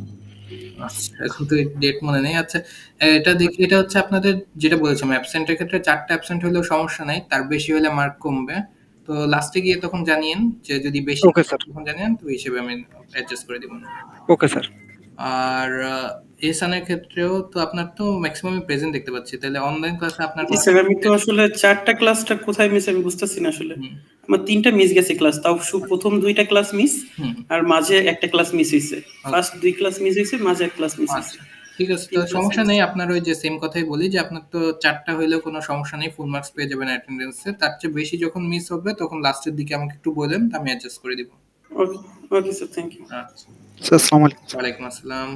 আচ্ছা, এখন তো ডেট মনে নেই। আচ্ছা, এটা দেখি, এটা হচ্ছে আপনাদের যেটা বলেছিলাম অ্যাবসেন্টের ক্ষেত্রে 4টা অ্যাবসেন্ট হলেও সমস্যা নাই, তার বেশি হলে মার্ক কমবে। তো লাস্টে গিয়ে তখন জানিয়েন যে যদি বেশি ওকে স্যার। তখন জানিয়েন, তো এই হিসেবে আমি অ্যাডজাস্ট করে দিব। Okay sir. আর এহসানের ক্ষেত্রেও তো আপনার তো ম্যাক্সিমাম প্রেজেন্ট দেখতে পাচ্ছি, তাহলে অনলাইন ক্লাসে আপনার জি স্যার, আমি তো আসলে 4টা ক্লাসটা কোথায় মিস আমি বুঝতেছি না আসলে। আমার 3টা মিস গেছে ক্লাস, তাও প্রথম 2টা ক্লাস মিস, আর মাঝে একটা ক্লাস মিস হইছে। ফার্স্ট 2 ক্লাস মিস হইছে, মাঝে এক ক্লাস মিস হইছে। ঠিক আছে, তো সমস্যা নেই। আপনার ওই যে সেম কথাই বলি যে আপনার তো 4টা হইলেও কোনো সমস্যা নেই, ফুল মার্কস পেয়ে যাবেন অ্যাটেন্ডেন্সে। তার চেয়ে বেশি যখন মিস হবে তখন লাস্টের দিকে আমাকে একটু বলেন, আমি অ্যাডজাস্ট করে দিব। ওকে, ওকে স্যার, থ্যাংক ইউ। আচ্ছা, স্যার আসসালামু আলাইকুম। ওয়ালাইকুম আসসালাম।